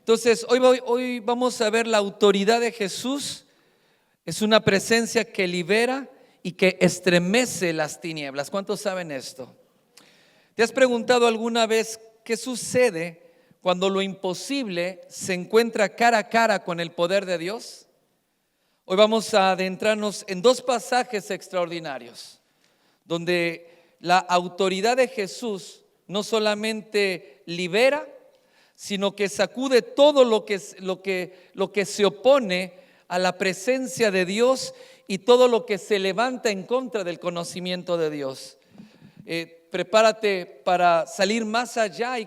Entonces, hoy vamos a ver la autoridad de Jesús. Es una presencia que libera y que estremece las tinieblas. ¿Cuántos saben esto? ¿Te has preguntado alguna vez qué sucede cuando lo imposible se encuentra cara a cara con el poder de Dios? Hoy vamos a adentrarnos en dos pasajes extraordinarios, donde la autoridad de Jesús no solamente libera, sino que sacude todo lo que se opone a la presencia de Dios y todo lo que se levanta en contra del conocimiento de Dios. Prepárate para salir más allá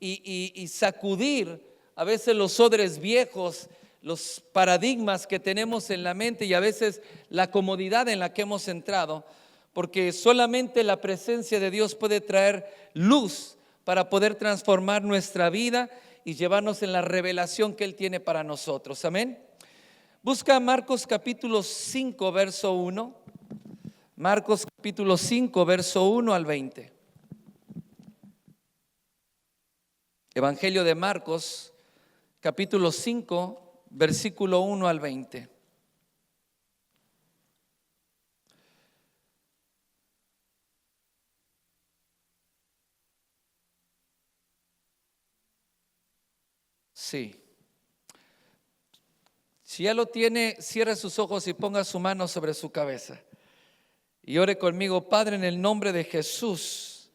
y sacudir a veces los odres viejos, los paradigmas que tenemos en la mente y a veces la comodidad en la que hemos entrado, porque solamente la presencia de Dios puede traer luz para poder transformar nuestra vida y llevarnos en la revelación que Él tiene para nosotros. Amén. Busca Marcos capítulo 5, verso 1. Marcos capítulo 5, verso 1 al 20. Evangelio de Marcos capítulo 5, versículo 1 al 20. Sí. Si ya lo tiene, cierre sus ojos y ponga su mano sobre su cabeza. Y ore conmigo. Padre, en el nombre de Jesús,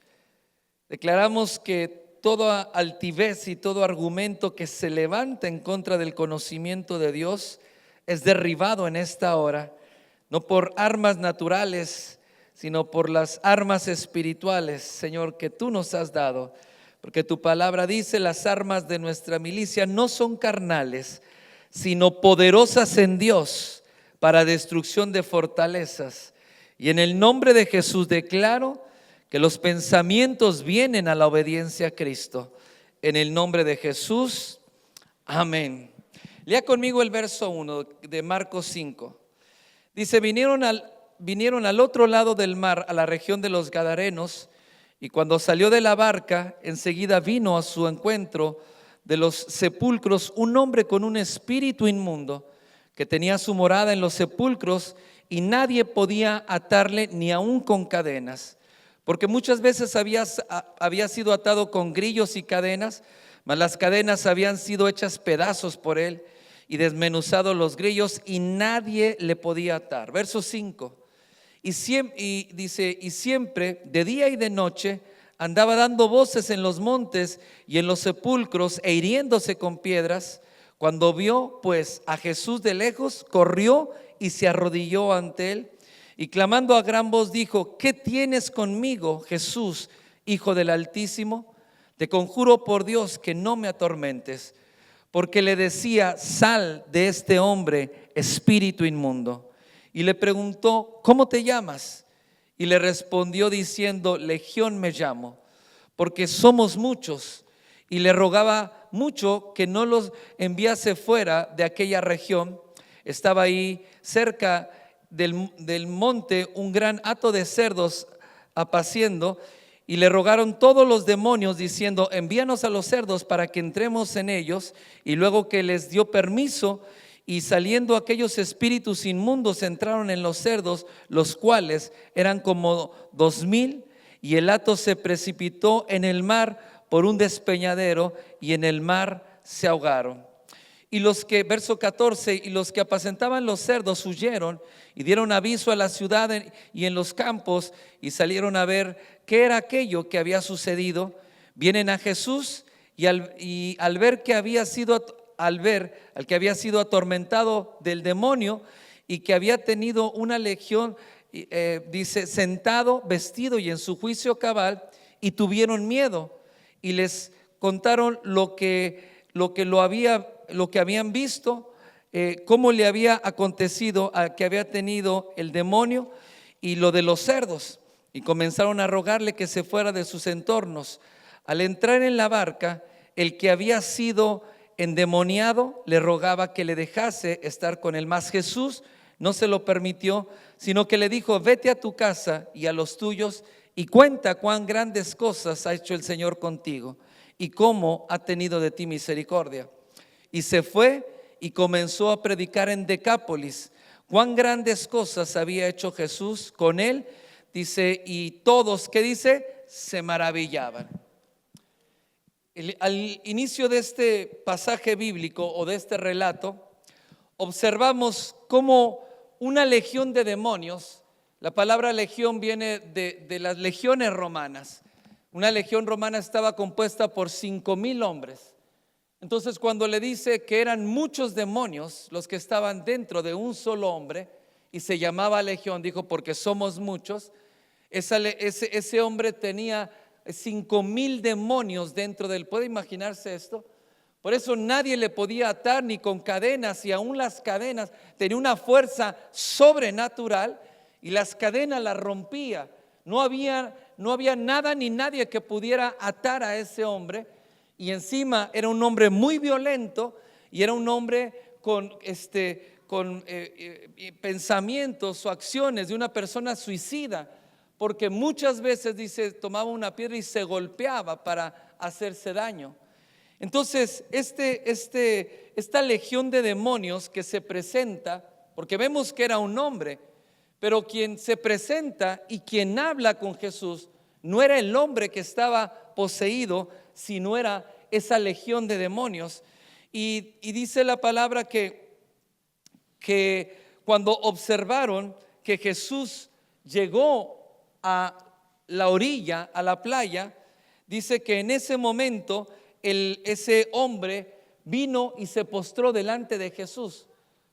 declaramos que toda altivez y todo argumento que se levanta en contra del conocimiento de Dios es derribado en esta hora, no por armas naturales, sino por las armas espirituales, Señor, que tú nos has dado. Porque tu palabra dice: las armas de nuestra milicia no son carnales, sino poderosas en Dios para destrucción de fortalezas. Y en el nombre de Jesús declaro que los pensamientos vienen a la obediencia a Cristo. En el nombre de Jesús, amén. Lea conmigo el verso 1 de Marcos 5. Dice: vinieron al otro lado del mar, a la región de los Gadarenos, y cuando salió de la barca, enseguida vino a su encuentro de los sepulcros un hombre con un espíritu inmundo, que tenía su morada en los sepulcros, y nadie podía atarle ni aun con cadenas, porque muchas veces había sido atado con grillos y cadenas, mas las cadenas habían sido hechas pedazos por él y desmenuzados los grillos, y nadie le podía atar. Verso 5. Y siempre de día y de noche andaba dando voces en los montes y en los sepulcros e hiriéndose con piedras. Cuando vio pues a Jesús de lejos, corrió y se arrodilló ante él, y clamando a gran voz dijo: ¿qué tienes conmigo, Jesús, Hijo del Altísimo? Te conjuro por Dios que no me atormentes. Porque le decía: sal de este hombre, espíritu inmundo. Y le preguntó: ¿cómo te llamas? Y le respondió diciendo: Legión me llamo, porque somos muchos. Y le rogaba mucho que no los enviase fuera de aquella región. Estaba ahí cerca del monte un gran hato de cerdos apaciendo, y le rogaron todos los demonios diciendo: envíanos a los cerdos para que entremos en ellos. Y luego que les dio permiso, y saliendo aquellos espíritus inmundos, entraron en los cerdos, los cuales eran como 2,000, y el hato se precipitó en el mar por un despeñadero, y en el mar se ahogaron. Y verso 14, y los que apacentaban los cerdos huyeron y dieron aviso a la ciudad y en los campos, y salieron a ver qué era aquello que había sucedido. Vienen a Jesús, y al ver al que había sido atormentado del demonio y que había tenido una legión, dice, sentado, vestido y en su juicio cabal, y tuvieron miedo y les contaron lo que habían visto, cómo le había acontecido al que había tenido el demonio y lo de los cerdos, y comenzaron a rogarle que se fuera de sus entornos. Al entrar en la barca, el que había sido endemoniado le rogaba que le dejase estar con él, mas Jesús no se lo permitió, sino que le dijo: vete a tu casa y a los tuyos y cuenta cuán grandes cosas ha hecho el Señor contigo y cómo ha tenido de ti misericordia. y se fue y comenzó a predicar en Decápolis cuán grandes cosas había hecho Jesús con él. Dice, y todos, ¿qué dice? Se maravillaban. Al inicio de este pasaje bíblico o de este relato, observamos cómo una legión de demonios, la palabra legión viene de las legiones romanas. Una legión romana estaba compuesta por 5,000 hombres. Entonces, cuando le dice que eran muchos demonios los que estaban dentro de un solo hombre y se llamaba legión, dijo, porque somos muchos. Ese hombre tenía 5,000 demonios dentro de él. ¿Puede imaginarse esto? Por eso nadie le podía atar ni con cadenas, y aún las cadenas tenía una fuerza sobrenatural y las cadenas las rompía. No había nada ni nadie que pudiera atar a ese hombre, y encima era un hombre muy violento y era un hombre con pensamientos o acciones de una persona suicida, porque muchas veces, dice, tomaba una piedra y se golpeaba para hacerse daño. Entonces, esta legión de demonios que se presenta, porque vemos que era un hombre, pero quien se presenta y quien habla con Jesús no era el hombre que estaba poseído, sino era esa legión de demonios. Y dice la palabra que cuando observaron que Jesús llegó a la orilla, a la playa, dice que en ese momento ese hombre vino y se postró delante de Jesús.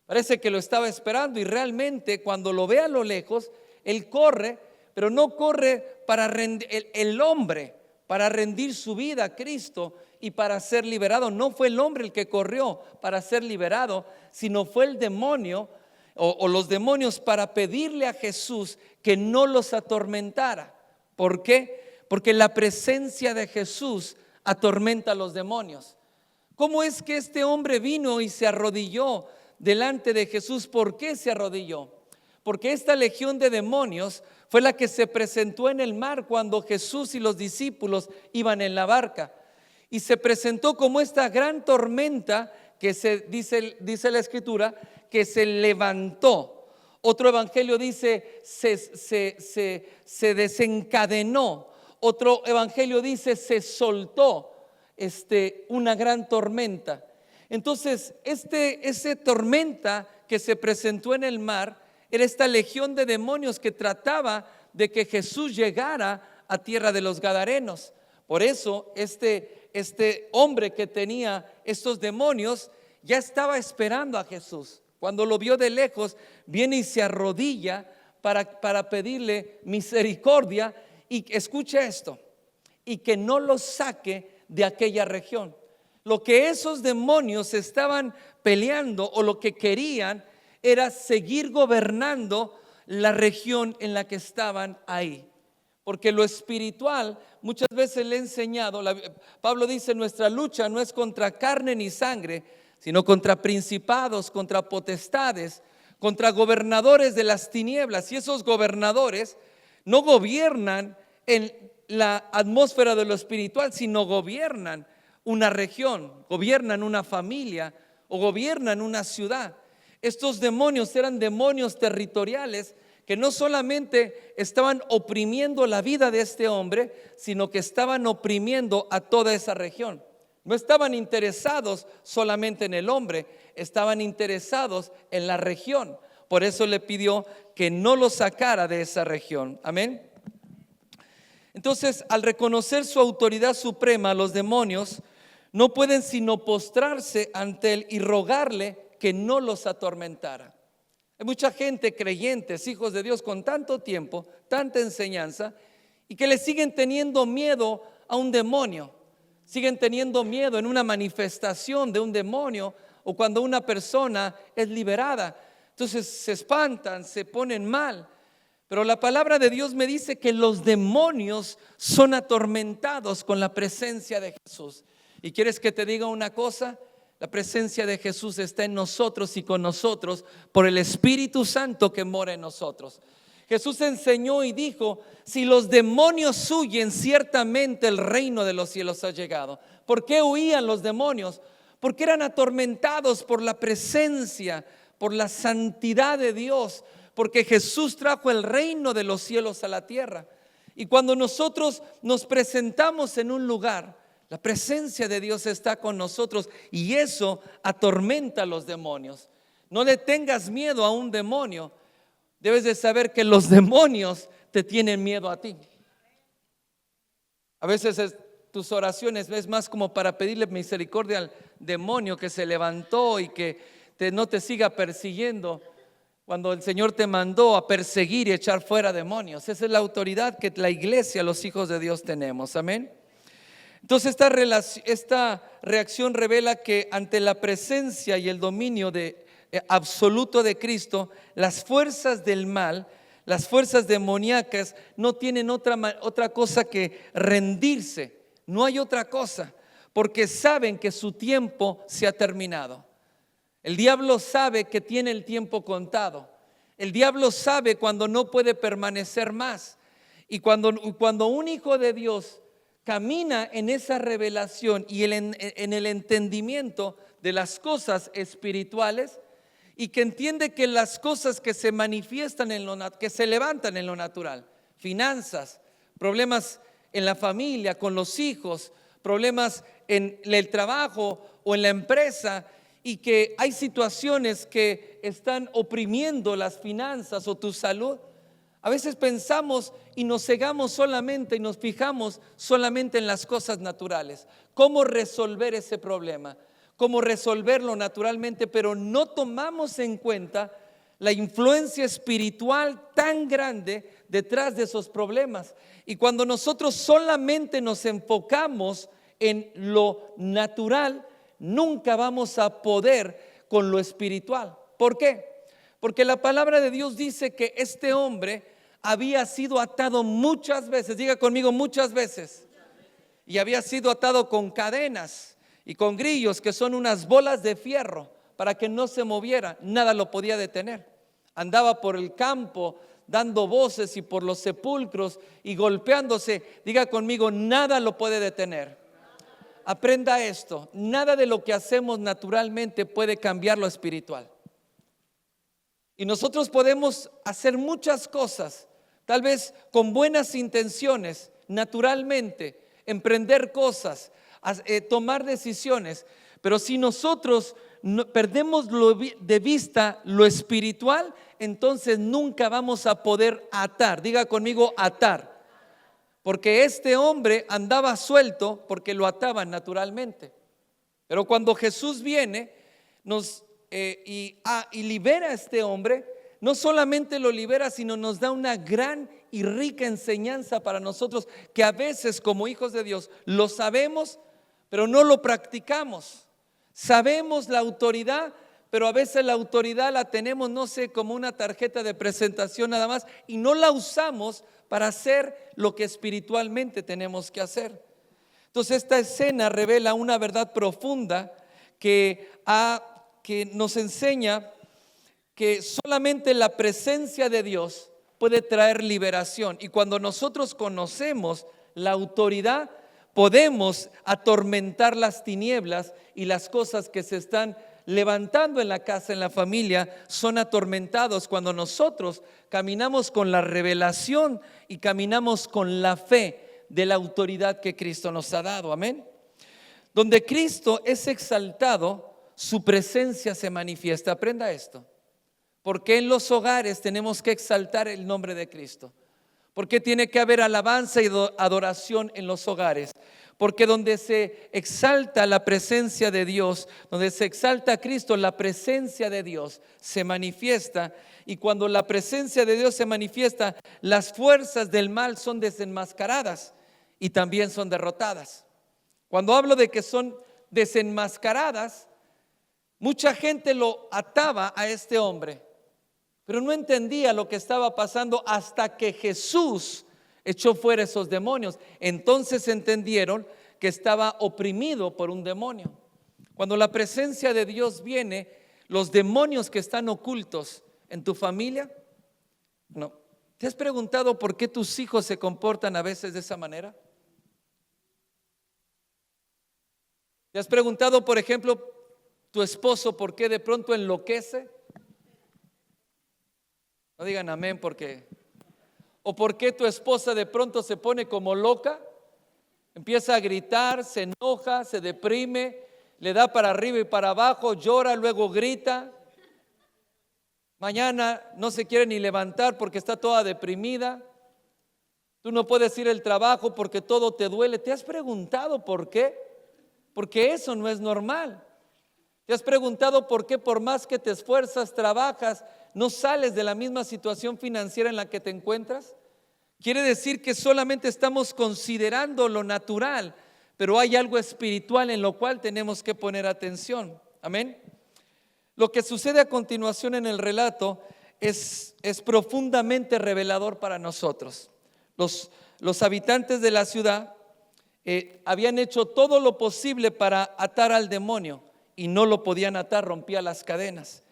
Parece que lo estaba esperando, y realmente cuando lo ve a lo lejos, él corre, pero no corre para rendir, el hombre para rendir su vida a Cristo y para ser liberado. No fue el hombre el que corrió para ser liberado, sino fue el demonio o los demonios para pedirle a Jesús que no los atormentara. ¿Por qué? Porque la presencia de Jesús atormenta a los demonios. ¿Cómo es que este hombre vino y se arrodilló delante de Jesús? ¿Por qué se arrodilló? Porque esta legión de demonios fue la que se presentó en el mar cuando Jesús y los discípulos iban en la barca, y se presentó como esta gran tormenta que dice la Escritura que se levantó. Otro evangelio dice se desencadenó. Otro evangelio dice se soltó una gran tormenta. Entonces esa tormenta que se presentó en el mar era esta legión de demonios que trataba de que Jesús llegara a tierra de los Gadarenos. Por eso este hombre que tenía estos demonios ya estaba esperando a Jesús. Cuando lo vio de lejos, viene y se arrodilla para pedirle misericordia, y escucha esto, y que no lo saque de aquella región. Lo que esos demonios estaban peleando, o lo que querían, era seguir gobernando la región en la que estaban ahí. Porque lo espiritual, muchas veces le he enseñado, Pablo dice, nuestra lucha no es contra carne ni sangre, sino contra principados, contra potestades, contra gobernadores de las tinieblas. Y esos gobernadores no gobiernan en la atmósfera de lo espiritual, sino gobiernan una región, gobiernan una familia o gobiernan una ciudad. Estos demonios eran demonios territoriales que no solamente estaban oprimiendo la vida de este hombre, sino que estaban oprimiendo a toda esa región. No estaban interesados solamente en el hombre, estaban interesados en la región. Por eso le pidió que no lo sacara de esa región. Amén. Entonces, al reconocer su autoridad suprema, los demonios no pueden sino postrarse ante él y rogarle que no los atormentara. Hay mucha gente, creyentes, hijos de Dios con tanto tiempo, tanta enseñanza, y que le siguen teniendo miedo a un demonio. Siguen teniendo miedo en una manifestación de un demonio, o cuando una persona es liberada. Entonces se espantan, se ponen mal. Pero la palabra de Dios me dice que los demonios son atormentados con la presencia de Jesús. ¿Y quieres que te diga una cosa? La presencia de Jesús está en nosotros y con nosotros por el Espíritu Santo que mora en nosotros. Jesús enseñó y dijo, si los demonios huyen, ciertamente el reino de los cielos ha llegado. ¿Por qué huían los demonios? porque eran atormentados por la presencia, por la santidad de Dios, porque Jesús trajo el reino de los cielos a la tierra. Y cuando nosotros nos presentamos en un lugar, la presencia de Dios está con nosotros y eso atormenta a los demonios. No le tengas miedo a un demonio. Debes de saber que los demonios te tienen miedo a ti. A veces tus oraciones es más como para pedirle misericordia al demonio que se levantó y que no te siga persiguiendo, cuando el Señor te mandó a perseguir y echar fuera demonios. Esa es la autoridad que la iglesia, los hijos de Dios, tenemos. Amén. Entonces esta reacción revela que ante la presencia y el dominio absoluto de Cristo, las fuerzas del mal, las fuerzas demoníacas no tienen otra cosa que rendirse. No hay otra cosa, porque saben que su tiempo se ha terminado. El diablo sabe que tiene el tiempo contado. El diablo sabe cuando no puede permanecer más. Y cuando un hijo de Dios camina en esa revelación y en el entendimiento de las cosas espirituales, y que entiende que las cosas que se manifiestan que se levantan en lo natural, finanzas, problemas en la familia, con los hijos, problemas en el trabajo o en la empresa, y que hay situaciones que están oprimiendo las finanzas o tu salud, a veces pensamos y nos cegamos solamente y nos fijamos solamente en las cosas naturales. ¿Cómo resolver ese problema? ¿Cómo resolverlo naturalmente? Pero no tomamos en cuenta la influencia espiritual tan grande detrás de esos problemas. Y cuando nosotros solamente nos enfocamos en lo natural, nunca vamos a poder con lo espiritual. ¿Por qué? Porque la palabra de Dios dice que este hombre había sido atado muchas veces, diga conmigo, muchas veces, y había sido atado con cadenas y con grillos, que son unas bolas de fierro, para que no se moviera. Nada lo podía detener. Andaba por el campo dando voces y por los sepulcros y golpeándose. Diga conmigo, nada lo puede detener. Aprenda esto: nada de lo que hacemos naturalmente puede cambiar lo espiritual. Y nosotros podemos hacer muchas cosas, tal vez con buenas intenciones, naturalmente, emprender cosas, tomar decisiones, pero si nosotros perdemos de vista lo espiritual, entonces nunca vamos a poder atar. Diga conmigo, atar. Porque este hombre andaba suelto porque lo ataban naturalmente. Pero cuando Jesús viene y libera a este hombre, no solamente lo libera, sino nos da una gran y rica enseñanza para nosotros, que a veces como hijos de Dios lo sabemos, pero no lo practicamos. Sabemos la autoridad, pero a veces la autoridad la tenemos, no sé, como una tarjeta de presentación nada más, y no la usamos para hacer lo que espiritualmente tenemos que hacer. Entonces esta escena revela una verdad profunda que nos enseña que solamente la presencia de Dios puede traer liberación. Y cuando nosotros conocemos la autoridad, podemos atormentar las tinieblas, y las cosas que se están levantando en la casa, en la familia, son atormentados cuando nosotros caminamos con la revelación y caminamos con la fe de la autoridad que Cristo nos ha dado. Amén. Donde Cristo es exaltado, su presencia se manifiesta. Aprenda esto. Porque en los hogares tenemos que exaltar el nombre de Cristo. Porque tiene que haber alabanza y adoración en los hogares. Porque donde se exalta la presencia de Dios, donde se exalta a Cristo, la presencia de Dios se manifiesta. Y cuando la presencia de Dios se manifiesta, las fuerzas del mal son desenmascaradas y también son derrotadas. Cuando hablo de que son desenmascaradas, mucha gente lo ataba a este hombre, pero no entendía lo que estaba pasando hasta que Jesús echó fuera esos demonios. Entonces entendieron que estaba oprimido por un demonio. Cuando la presencia de Dios viene, los demonios que están ocultos en tu familia, no. ¿Te has preguntado por qué tus hijos se comportan a veces de esa manera? ¿Te has preguntado, por ejemplo, ¿Tu esposo por qué de pronto enloquece? No digan amén porque... ¿O por qué tu esposa de pronto se pone como loca? Empieza a gritar, se enoja, se deprime, le da para arriba y para abajo, llora, luego grita. Mañana no se quiere ni levantar porque está toda deprimida. Tú no puedes ir al trabajo porque todo te duele. ¿Te has preguntado por qué? Porque eso no es normal. ¿Te has preguntado por qué por más que te esfuerzas, trabajas, no sales de la misma situación financiera en la que te encuentras? Quiere decir que solamente estamos considerando lo natural, pero hay algo espiritual en lo cual tenemos que poner atención. Amén. Lo que sucede a continuación en el relato es profundamente revelador para nosotros. Los habitantes de la ciudad habían hecho todo lo posible para atar al demonio y no lo podían atar, rompía las cadenas.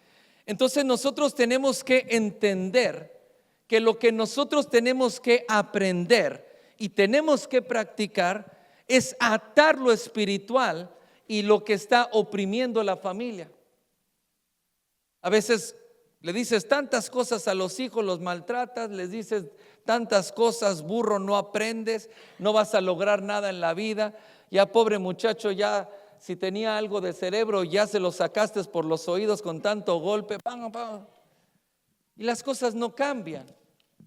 Entonces nosotros tenemos que entender que lo que nosotros tenemos que aprender y tenemos que practicar es atar lo espiritual y lo que está oprimiendo la familia. A veces le dices tantas cosas a los hijos, los maltratas, les dices tantas cosas, burro, no aprendes, no vas a lograr nada en la vida. Ya pobre muchacho, ya si tenía algo de cerebro, ya se lo sacaste por los oídos con tanto golpe, ¡pam, pam! Y las cosas no cambian.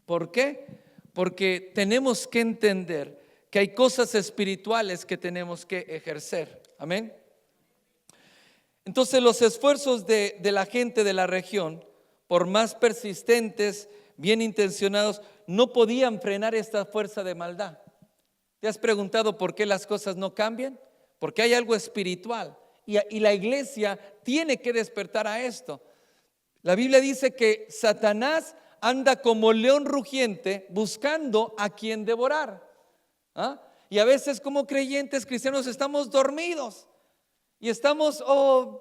¿Por qué? Porque tenemos que entender que hay cosas espirituales que tenemos que ejercer. Amén. Entonces los esfuerzos de la gente de la región, por más persistentes, bien intencionados, no podían frenar esta fuerza de maldad. ¿Te has preguntado por qué las cosas no cambian? Porque hay algo espiritual y la iglesia tiene que despertar a esto. La Biblia dice que Satanás anda como león rugiente buscando a quien devorar. ¿Ah? Y a veces como creyentes cristianos estamos dormidos y estamos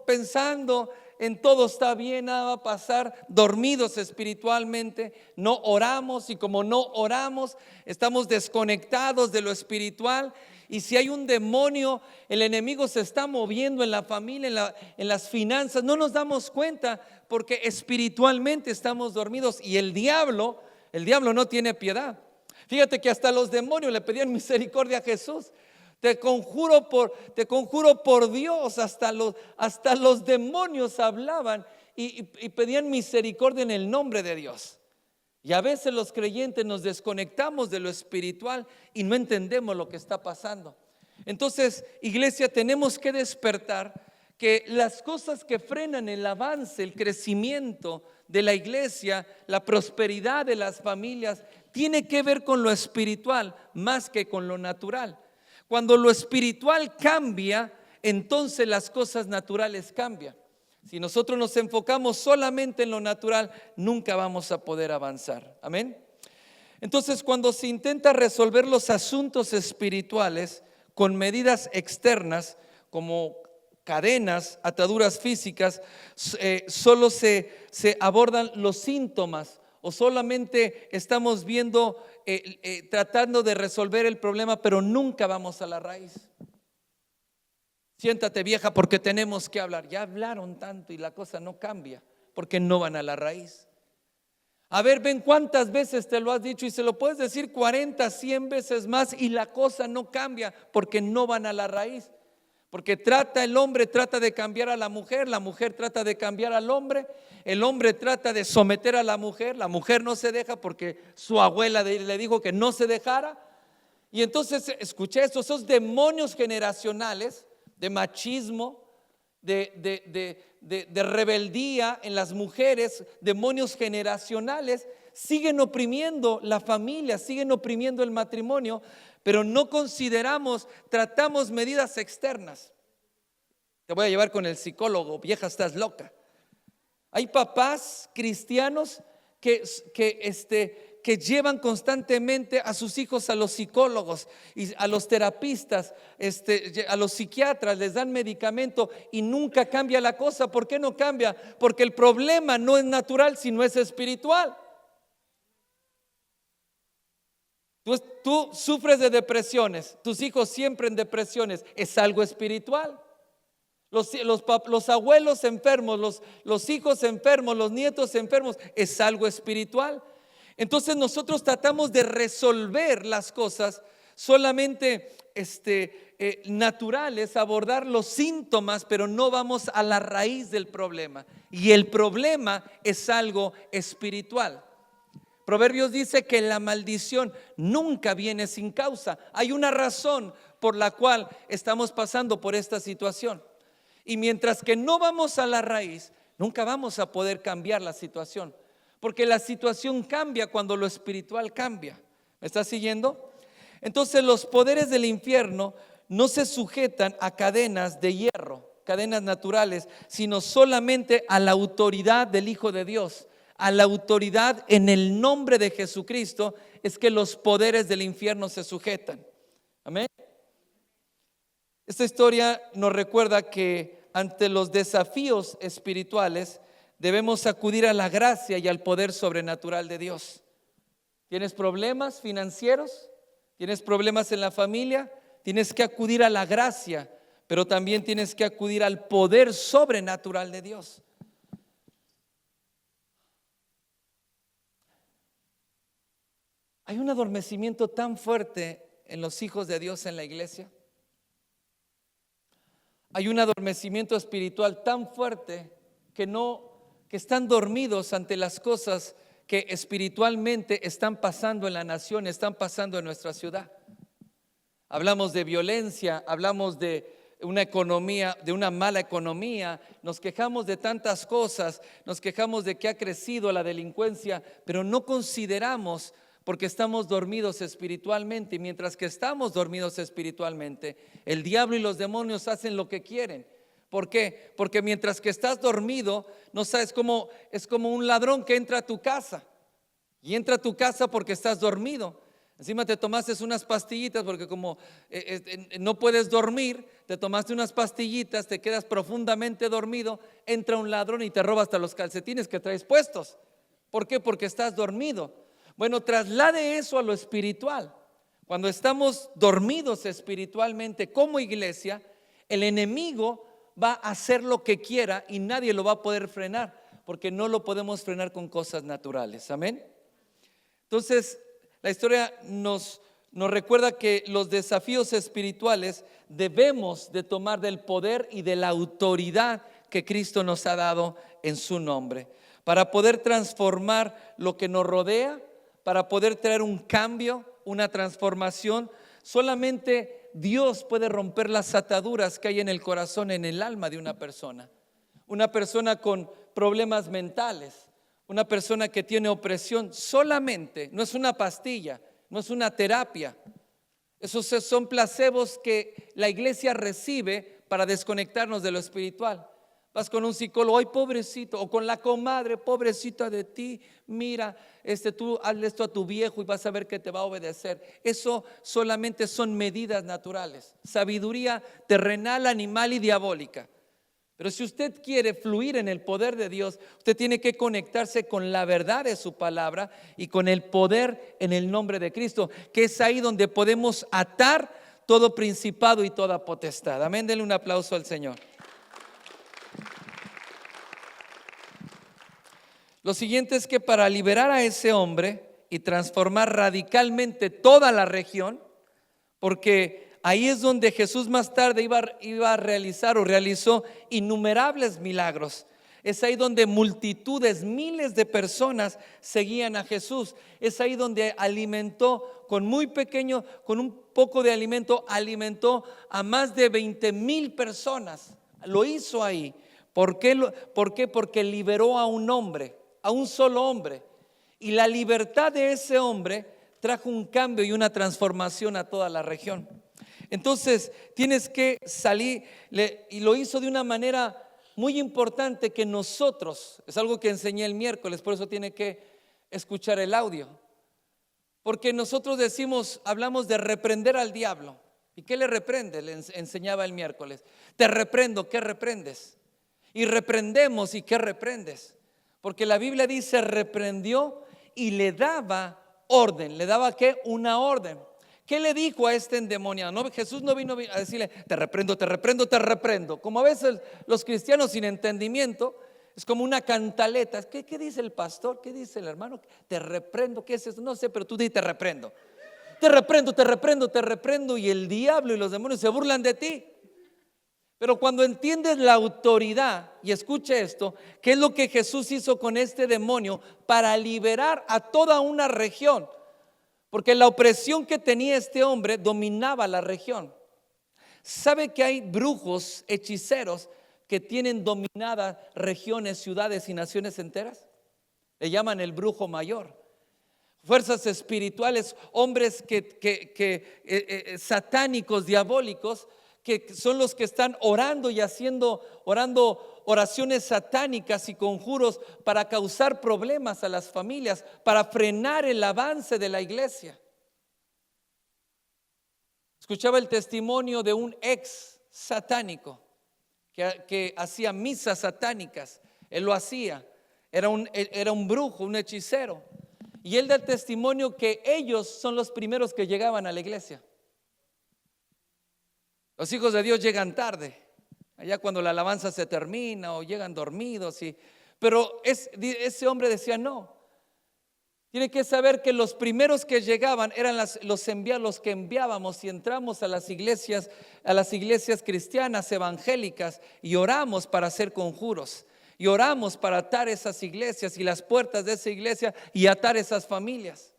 pensando en todo está bien, nada va a pasar, dormidos espiritualmente, no oramos y como no oramos estamos desconectados de lo espiritual. Y si hay un demonio, el enemigo se está moviendo en la familia, en las finanzas, no nos damos cuenta porque espiritualmente estamos dormidos. Y el diablo no tiene piedad. Fíjate que hasta los demonios le pedían misericordia a Jesús. Te conjuro por Dios, hasta los demonios hablaban y pedían misericordia en el nombre de Dios. Y a veces los creyentes nos desconectamos de lo espiritual y no entendemos lo que está pasando. Entonces, iglesia, tenemos que despertar que las cosas que frenan el avance, el crecimiento de la iglesia, la prosperidad de las familias, tiene que ver con lo espiritual más que con lo natural. Cuando lo espiritual cambia, entonces las cosas naturales cambian. Si nosotros nos enfocamos solamente en lo natural, nunca vamos a poder avanzar. Amén. Entonces, cuando se intenta resolver los asuntos espirituales con medidas externas, como cadenas, ataduras físicas, solo se abordan los síntomas o solamente estamos viendo, tratando de resolver el problema, pero nunca vamos a la raíz. Siéntate, vieja, porque tenemos que hablar. Ya hablaron tanto y la cosa no cambia porque no van a la raíz. A ver, ven cuántas veces te lo has dicho y se lo puedes decir 40, 100 veces más y la cosa no cambia porque no van a la raíz. Porque el hombre trata de cambiar a la mujer trata de cambiar al hombre, el hombre trata de someter a la mujer no se deja porque su abuela le dijo que no se dejara. Y entonces, escuché esto, esos demonios generacionales de machismo, de rebeldía en las mujeres, demonios generacionales, siguen oprimiendo la familia, siguen oprimiendo el matrimonio, pero no tratamos medidas externas. Te voy a llevar con el psicólogo, vieja, estás loca. Hay papás cristianos que llevan constantemente a sus hijos a los psicólogos y a los terapistas, a los psiquiatras, les dan medicamento y nunca cambia la cosa. ¿Por qué no cambia? Porque el problema no es natural, sino es espiritual. Tú sufres de depresiones, tus hijos siempre en depresiones, es algo espiritual. los abuelos enfermos, los hijos enfermos, los nietos enfermos, es algo espiritual. Entonces nosotros tratamos de resolver las cosas solamente naturales, abordar los síntomas, pero no vamos a la raíz del problema. Y el problema es algo espiritual. Proverbios dice que la maldición nunca viene sin causa. Hay una razón por la cual estamos pasando por esta situación. Y mientras que no vamos a la raíz, nunca vamos a poder cambiar la situación. Porque la situación cambia cuando lo espiritual cambia. ¿Me estás siguiendo? Entonces los poderes del infierno no se sujetan a cadenas de hierro, cadenas naturales, sino solamente a la autoridad del Hijo de Dios. A la autoridad en el nombre de Jesucristo es que los poderes del infierno se sujetan. Amén. Esta historia nos recuerda que ante los desafíos espirituales debemos acudir a la gracia y al poder sobrenatural de Dios. ¿Tienes problemas financieros? ¿Tienes problemas en la familia? Tienes que acudir a la gracia, pero también tienes que acudir al poder sobrenatural de Dios. Hay un adormecimiento tan fuerte en los hijos de Dios en la iglesia. Hay un adormecimiento espiritual tan fuerte que están dormidos ante las cosas que espiritualmente están pasando en la nación, están pasando en nuestra ciudad. Hablamos de violencia, hablamos de una economía, de una mala economía, nos quejamos de tantas cosas, nos quejamos de que ha crecido la delincuencia, pero no consideramos porque estamos dormidos espiritualmente. Y mientras que estamos dormidos espiritualmente, el diablo y los demonios hacen lo que quieren. ¿Por qué? Porque mientras que estás dormido, no sabes cómo, es como un ladrón que entra a tu casa. Y entra a tu casa porque estás dormido. Encima te tomaste unas pastillitas porque como no puedes dormir, te tomaste unas pastillitas, te quedas profundamente dormido, entra un ladrón y te roba hasta los calcetines que traes puestos. ¿Por qué? Porque estás dormido. Bueno, traslade eso a lo espiritual. Cuando estamos dormidos espiritualmente como iglesia, el enemigo va a hacer lo que quiera y nadie lo va a poder frenar, porque no lo podemos frenar con cosas naturales. Amén. Entonces, la historia nos recuerda que los desafíos espirituales debemos de tomar del poder y de la autoridad que Cristo nos ha dado en su nombre, para poder transformar lo que nos rodea, para poder traer un cambio, una transformación. Solamente Dios puede romper las ataduras que hay en el corazón, en el alma de una persona. Una persona con problemas mentales, una persona que tiene opresión, solamente, no es una pastilla, no es una terapia. Esos son placebos que la iglesia recibe para desconectarnos de lo espiritual. Vas con un psicólogo, ay pobrecito, o con la comadre, pobrecita de ti, mira, tú hazle esto a tu viejo y vas a ver que te va a obedecer. Eso solamente son medidas naturales, sabiduría terrenal, animal y diabólica. Pero si usted quiere fluir en el poder de Dios, usted tiene que conectarse con la verdad de su palabra y con el poder en el nombre de Cristo, que es ahí donde podemos atar todo principado y toda potestad. Amén, denle un aplauso al Señor. Lo siguiente es que para liberar a ese hombre y transformar radicalmente toda la región, porque ahí es donde Jesús más tarde iba a realizar o realizó innumerables milagros. Es ahí donde multitudes, miles de personas seguían a Jesús. Es ahí donde alimentó con un poco de alimento, alimentó a más de 20,000 personas. Lo hizo ahí. ¿Por qué? Porque liberó a un hombre, a un solo hombre, y la libertad de ese hombre trajo un cambio y una transformación a toda la región. Entonces tienes que salir, y lo hizo de una manera muy importante que nosotros, es algo que enseñé el miércoles, por eso tiene que escuchar el audio, porque nosotros hablamos de reprender al diablo. ¿Y qué le reprende? Le enseñaba el miércoles. Te reprendo, ¿qué reprendes? Y reprendemos, ¿y qué reprendes? Porque la Biblia dice reprendió y le daba orden. ¿Le daba qué? Una orden. ¿Qué le dijo a este endemoniado? No, Jesús no vino a decirle, te reprendo, te reprendo, te reprendo. Como a veces los cristianos sin entendimiento, es como una cantaleta. ¿Qué dice el pastor? ¿Qué dice el hermano? Te reprendo, ¿qué es eso? No sé, pero tú di te reprendo. Te reprendo, te reprendo, te reprendo. Y el diablo y los demonios se burlan de ti. Pero cuando entiendes la autoridad, y escuche esto, ¿qué es lo que Jesús hizo con este demonio para liberar a toda una región? Porque la opresión que tenía este hombre dominaba la región. ¿Sabe que hay brujos, hechiceros que tienen dominadas regiones, ciudades y naciones enteras? Le llaman el brujo mayor. Fuerzas espirituales, hombres satánicos, diabólicos, que son los que están orando y orando oraciones satánicas y conjuros para causar problemas a las familias, para frenar el avance de la iglesia. Escuchaba el testimonio de un ex satánico que hacía misas satánicas. Él lo hacía, era un brujo, un hechicero. Y él da el testimonio que ellos son los primeros que llegaban a la iglesia. Los hijos de Dios llegan tarde, allá cuando la alabanza se termina o llegan dormidos. Pero ese hombre decía no. Tiene que saber que los primeros que llegaban eran los que enviábamos y entramos a las iglesias cristianas evangélicas y oramos para hacer conjuros. Y oramos para atar esas iglesias y las puertas de esa iglesia y atar esas familias.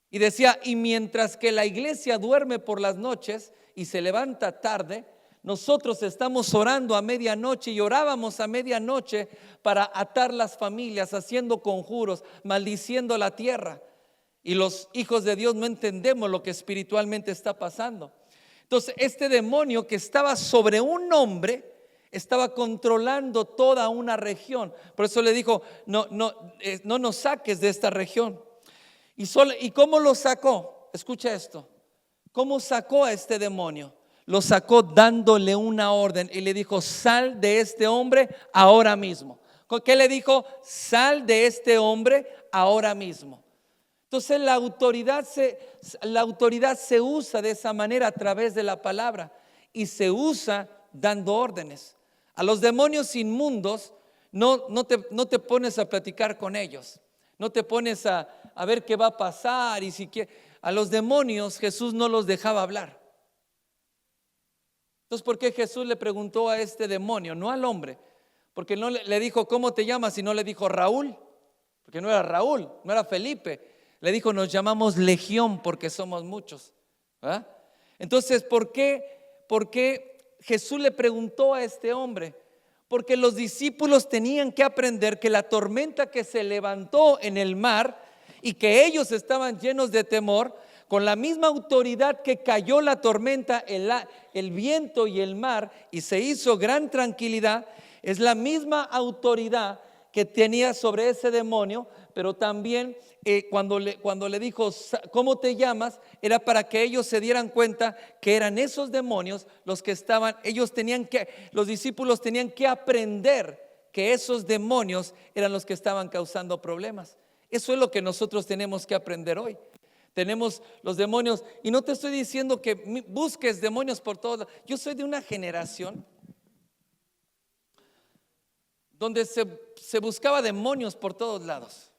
Y decía, y mientras que la iglesia duerme por las noches y se levanta tarde, nosotros estamos orando a medianoche y orábamos a medianoche para atar las familias, haciendo conjuros, maldiciendo la tierra. Y los hijos de Dios no entendemos lo que espiritualmente está pasando. Entonces este demonio que estaba sobre un hombre estaba controlando toda una región. Por eso le dijo, no nos saques de esta región. ¿Y cómo lo sacó? Escucha esto. ¿Cómo sacó a este demonio? Lo sacó dándole una orden y le dijo, sal de este hombre ahora mismo. ¿Qué le dijo? Sal de este hombre ahora mismo. Entonces la autoridad se usa de esa manera a través de la palabra y se usa dando órdenes. A los demonios inmundos no te pones a platicar con ellos, no te pones a ver qué va a pasar. A los demonios Jesús no los dejaba hablar. Entonces, ¿por qué Jesús le preguntó a este demonio, no al hombre? Porque no le dijo, ¿cómo te llamas? Y no le dijo Raúl, porque no era Raúl, no era Felipe. Le dijo, nos llamamos Legión porque somos muchos. ¿Ah? Entonces, ¿por qué Jesús le preguntó a este hombre? Porque los discípulos tenían que aprender que la tormenta que se levantó en el mar y que ellos estaban llenos de temor, con la misma autoridad que cayó la tormenta, el viento y el mar, y se hizo gran tranquilidad, es la misma autoridad que tenía sobre ese demonio. Pero también cuando le dijo, ¿cómo te llamas? Era para que ellos se dieran cuenta que eran esos demonios los que estaban. Los discípulos tenían que aprender que esos demonios eran los que estaban causando problemas. Eso es lo que nosotros tenemos que aprender hoy. Tenemos los demonios, y no te estoy diciendo que busques demonios por todos. Yo soy de una generación donde se buscaba demonios por todos lados.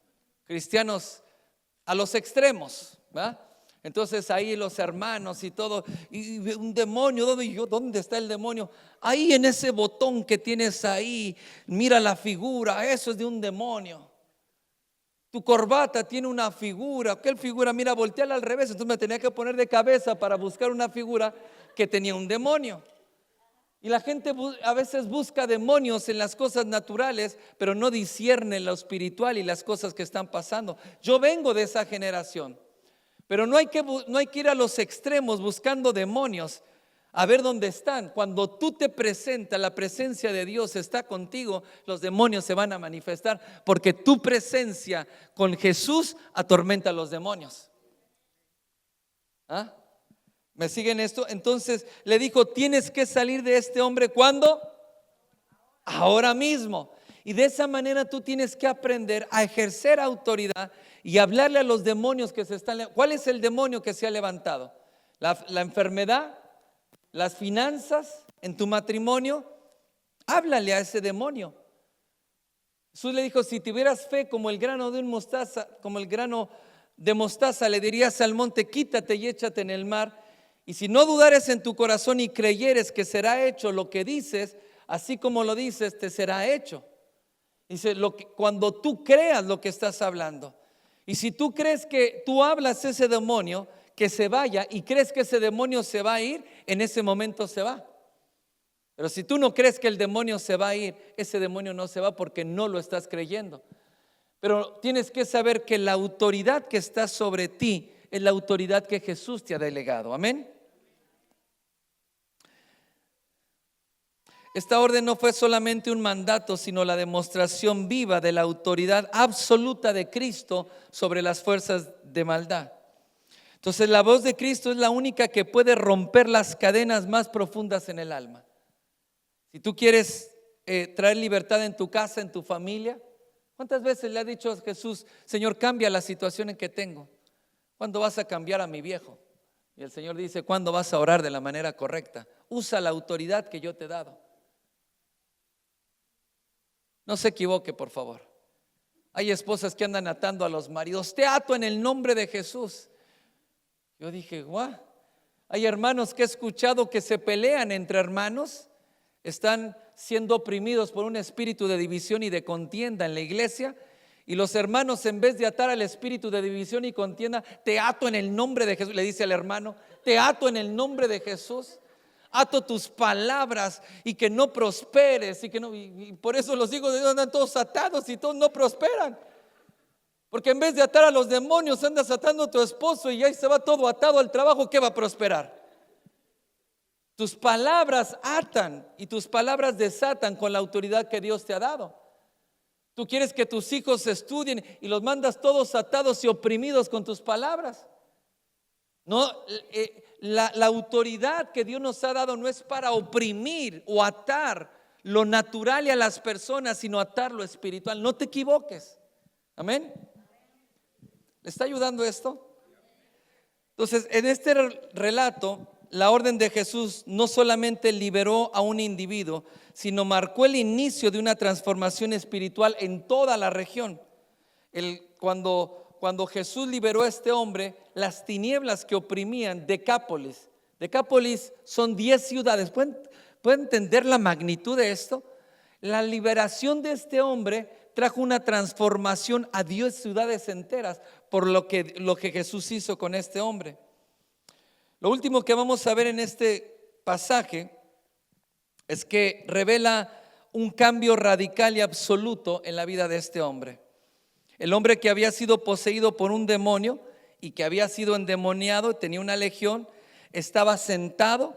Cristianos a los extremos, ¿va? Entonces ahí los hermanos y todo, y un demonio, ¿dónde está el demonio? Ahí en ese botón que tienes ahí, mira la figura, eso es de un demonio. Tu corbata tiene una figura. ¿Qué figura? Mira, volteala al revés. Entonces me tenía que poner de cabeza para buscar una figura que tenía un demonio. Y la gente a veces busca demonios en las cosas naturales, pero no discierne lo espiritual y las cosas que están pasando. Yo vengo de esa generación, pero no hay que ir a los extremos buscando demonios a ver dónde están. Cuando tú te presentas, la presencia de Dios está contigo, los demonios se van a manifestar, porque tu presencia con Jesús atormenta a los demonios. ¿Ah? ¿Me siguen esto? Entonces le dijo, tienes que salir de este hombre. ¿Cuándo? Ahora mismo. Y de esa manera tú tienes que aprender a ejercer autoridad y hablarle a los demonios que se están. ¿Cuál es el demonio que se ha levantado? La enfermedad, las finanzas, en tu matrimonio. Háblale a ese demonio. Jesús le dijo: si tuvieras fe como el grano de mostaza, como el grano de mostaza, le dirías al monte: quítate y échate en el mar. Y si no dudares en tu corazón y creyeres que será hecho lo que dices, así como lo dices, te será hecho. Dice, cuando tú creas lo que estás hablando. Y si tú crees que tú hablas a ese demonio, que se vaya, y crees que ese demonio se va a ir, en ese momento se va. Pero si tú no crees que el demonio se va a ir, ese demonio no se va porque no lo estás creyendo. Pero tienes que saber que la autoridad que está sobre ti es la autoridad que Jesús te ha delegado. Amén. Esta orden no fue solamente un mandato, sino la demostración viva de la autoridad absoluta de Cristo sobre las fuerzas de maldad. Entonces, la voz de Cristo es la única que puede romper las cadenas más profundas en el alma. Si tú quieres traer libertad en tu casa, en tu familia, ¿cuántas veces le ha dicho a Jesús: Señor, cambia la situación en que tengo? ¿Cuándo vas a cambiar a mi viejo? Y el Señor dice: ¿cuándo vas a orar de la manera correcta? Usa la autoridad que yo te he dado. No se equivoque, por favor. Hay esposas que andan atando a los maridos. Te ato en el nombre de Jesús. Yo dije: guau. Hay hermanos que he escuchado que se pelean entre hermanos. Están siendo oprimidos por un espíritu de división y de contienda en la iglesia. Y los hermanos, en vez de atar al espíritu de división y contienda, te ato en el nombre de Jesús. Le dice al hermano: te ato en el nombre de Jesús. Ato tus palabras y que no prosperes. Y por eso los hijos de Dios andan todos atados y todos no prosperan. Porque en vez de atar a los demonios, andas atando a tu esposo y ahí se va todo atado al trabajo. ¿Qué va a prosperar? Tus palabras atan y tus palabras desatan con la autoridad que Dios te ha dado. Tú quieres que tus hijos estudien y los mandas todos atados y oprimidos con tus palabras. No, la autoridad que Dios nos ha dado no es para oprimir o atar lo natural y a las personas, sino atar lo espiritual. No te equivoques. Amén. ¿Le está ayudando esto? Entonces, en este relato, la orden de Jesús no solamente liberó a un individuo, sino marcó el inicio de una transformación espiritual en toda la región. Cuando Jesús liberó a este hombre, las tinieblas que oprimían Decápolis son 10 ciudades. ¿Pueden entender la magnitud de esto? La liberación de este hombre trajo una transformación a 10 ciudades enteras por lo que Jesús hizo con este hombre. Lo último que vamos a ver en este pasaje es que revela un cambio radical y absoluto en la vida de este hombre. El hombre que había sido poseído por un demonio y que había sido endemoniado, tenía una legión, estaba sentado,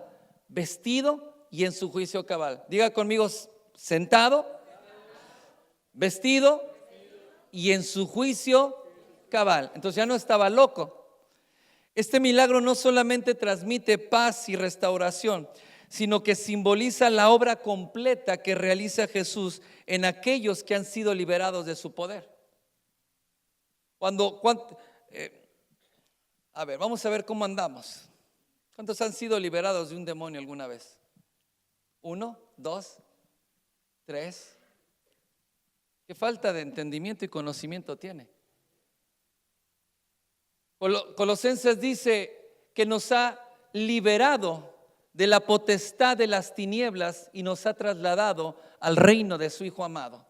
vestido y en su juicio cabal. Diga conmigo: sentado, vestido y en su juicio cabal. Entonces ya no estaba loco. Este milagro no solamente transmite paz y restauración, sino que simboliza la obra completa que realiza Jesús en aquellos que han sido liberados de su poder. Vamos a ver cómo andamos. ¿Cuántos han sido liberados de un demonio alguna vez? 1, 2, 3. ¿Qué falta de entendimiento y conocimiento tiene? Colosenses dice que nos ha liberado de la potestad de las tinieblas y nos ha trasladado al reino de su Hijo amado.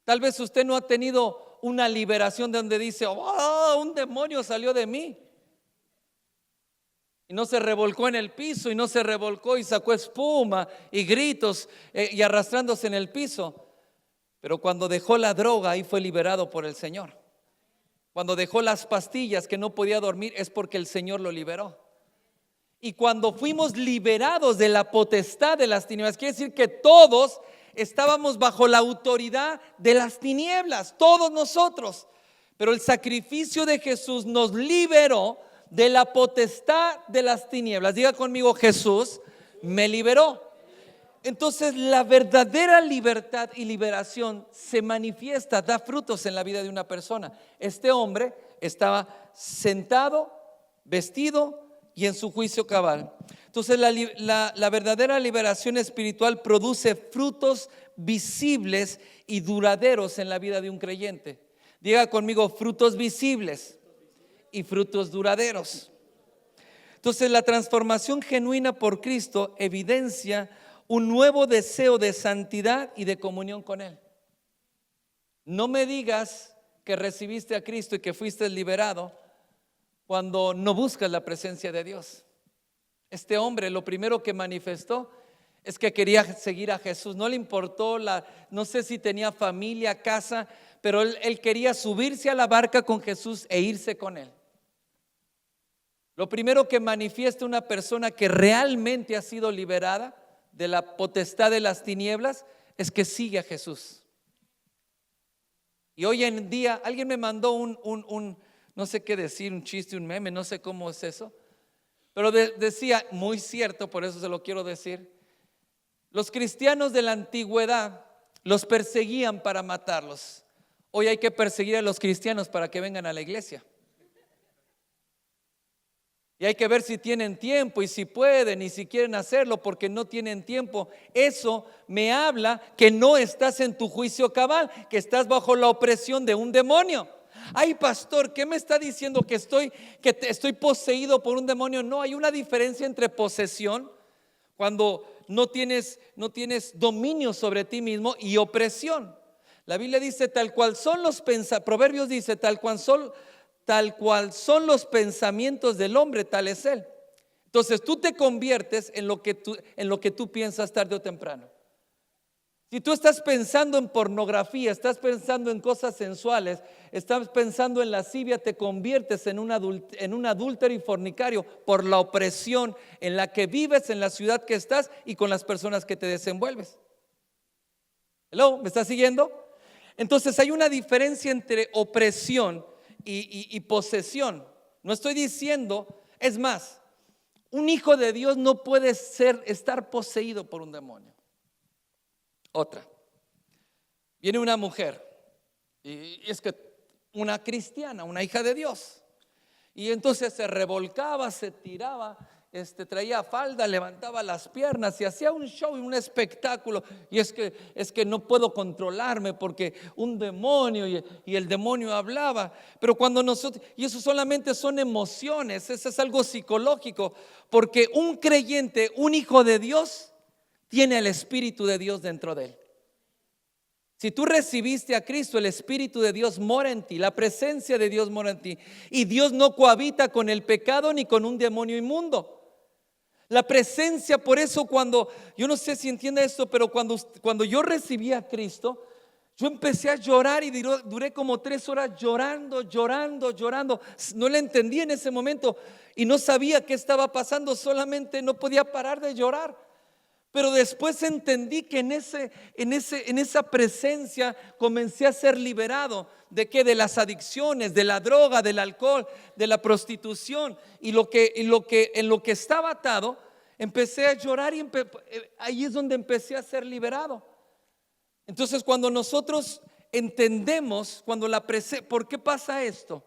Tal vez usted no ha tenido una liberación de donde dice: oh, un demonio salió de mí. Y no se revolcó en el piso, y no se revolcó y sacó espuma y gritos y arrastrándose en el piso. Pero cuando dejó la droga, ahí fue liberado por el Señor. Cuando dejó las pastillas que no podía dormir, es porque el Señor lo liberó. Y cuando fuimos liberados de la potestad de las tinieblas, quiere decir que todos estábamos bajo la autoridad de las tinieblas, todos nosotros. Pero el sacrificio de Jesús nos liberó de la potestad de las tinieblas. Diga conmigo: Jesús me liberó. Entonces la verdadera libertad y liberación se manifiesta, da frutos en la vida de una persona. Este hombre estaba sentado, vestido y en su juicio cabal. Entonces la verdadera liberación espiritual produce frutos visibles y duraderos en la vida de un creyente. Diga conmigo, frutos visibles y frutos duraderos. Entonces la transformación genuina por Cristo evidencia un nuevo deseo de santidad y de comunión con Él. No me digas que recibiste a Cristo y que fuiste liberado cuando no buscas la presencia de Dios. Este hombre lo primero que manifestó es que quería seguir a Jesús. No le importó, no sé si tenía familia, casa, pero él quería subirse a la barca con Jesús e irse con Él. Lo primero que manifiesta una persona que realmente ha sido liberada de la potestad de las tinieblas es que sigue a Jesús. Y hoy en día alguien me mandó un no sé qué decir, un chiste, un meme, no sé cómo es eso, pero decía, muy cierto, por eso se lo quiero decir: los cristianos de la antigüedad los perseguían para matarlos. Hoy hay que perseguir a los cristianos para que vengan a la iglesia. Y hay que ver si tienen tiempo y si pueden y si quieren hacerlo, porque no tienen tiempo. Eso me habla que no estás en tu juicio cabal, que estás bajo la opresión de un demonio. Ay, pastor, ¿qué me está diciendo? Que estoy poseído por un demonio. No, hay una diferencia entre posesión, cuando no tienes dominio sobre ti mismo, y opresión. La Biblia dice, tal cual son los pensamientos, Proverbios dice, tal cual son los pensamientos del hombre, tal es él. Entonces tú te conviertes en lo que tú piensas tarde o temprano. Si tú estás pensando en pornografía, estás pensando en cosas sensuales, estás pensando en lascivia, te conviertes en un adúltero y fornicario por la opresión en la que vives, en la ciudad que estás y con las personas que te desenvuelves. ¿Hello? ¿Me estás siguiendo? Entonces hay una diferencia entre opresión y posesión. No estoy diciendo, es más, un hijo de Dios no puede estar poseído por un demonio. Otra, viene una mujer, y es que una cristiana, una hija de Dios, y entonces se revolcaba, se tiraba, traía falda, levantaba las piernas y hacía un show y un espectáculo. Y es que no puedo controlarme porque un demonio, y el demonio hablaba. Pero cuando y eso solamente son emociones, eso es algo psicológico, porque un creyente, un hijo de Dios, tiene el Espíritu de Dios dentro de él. Si tú recibiste a Cristo, el Espíritu de Dios mora en ti, la presencia de Dios mora en ti, y Dios no cohabita con el pecado ni con un demonio inmundo. La presencia, por eso yo no sé si entiende esto, pero cuando yo recibí a Cristo, yo empecé a llorar y duré como 3 horas llorando. No le entendí en ese momento y no sabía qué estaba pasando, solamente no podía parar de llorar. Pero después entendí que en esa presencia comencé a ser liberado. ¿De qué? De las adicciones, de la droga, del alcohol, de la prostitución. En lo que estaba atado, empecé a llorar y ahí es donde empecé a ser liberado. Entonces cuando nosotros entendemos, ¿por qué pasa esto?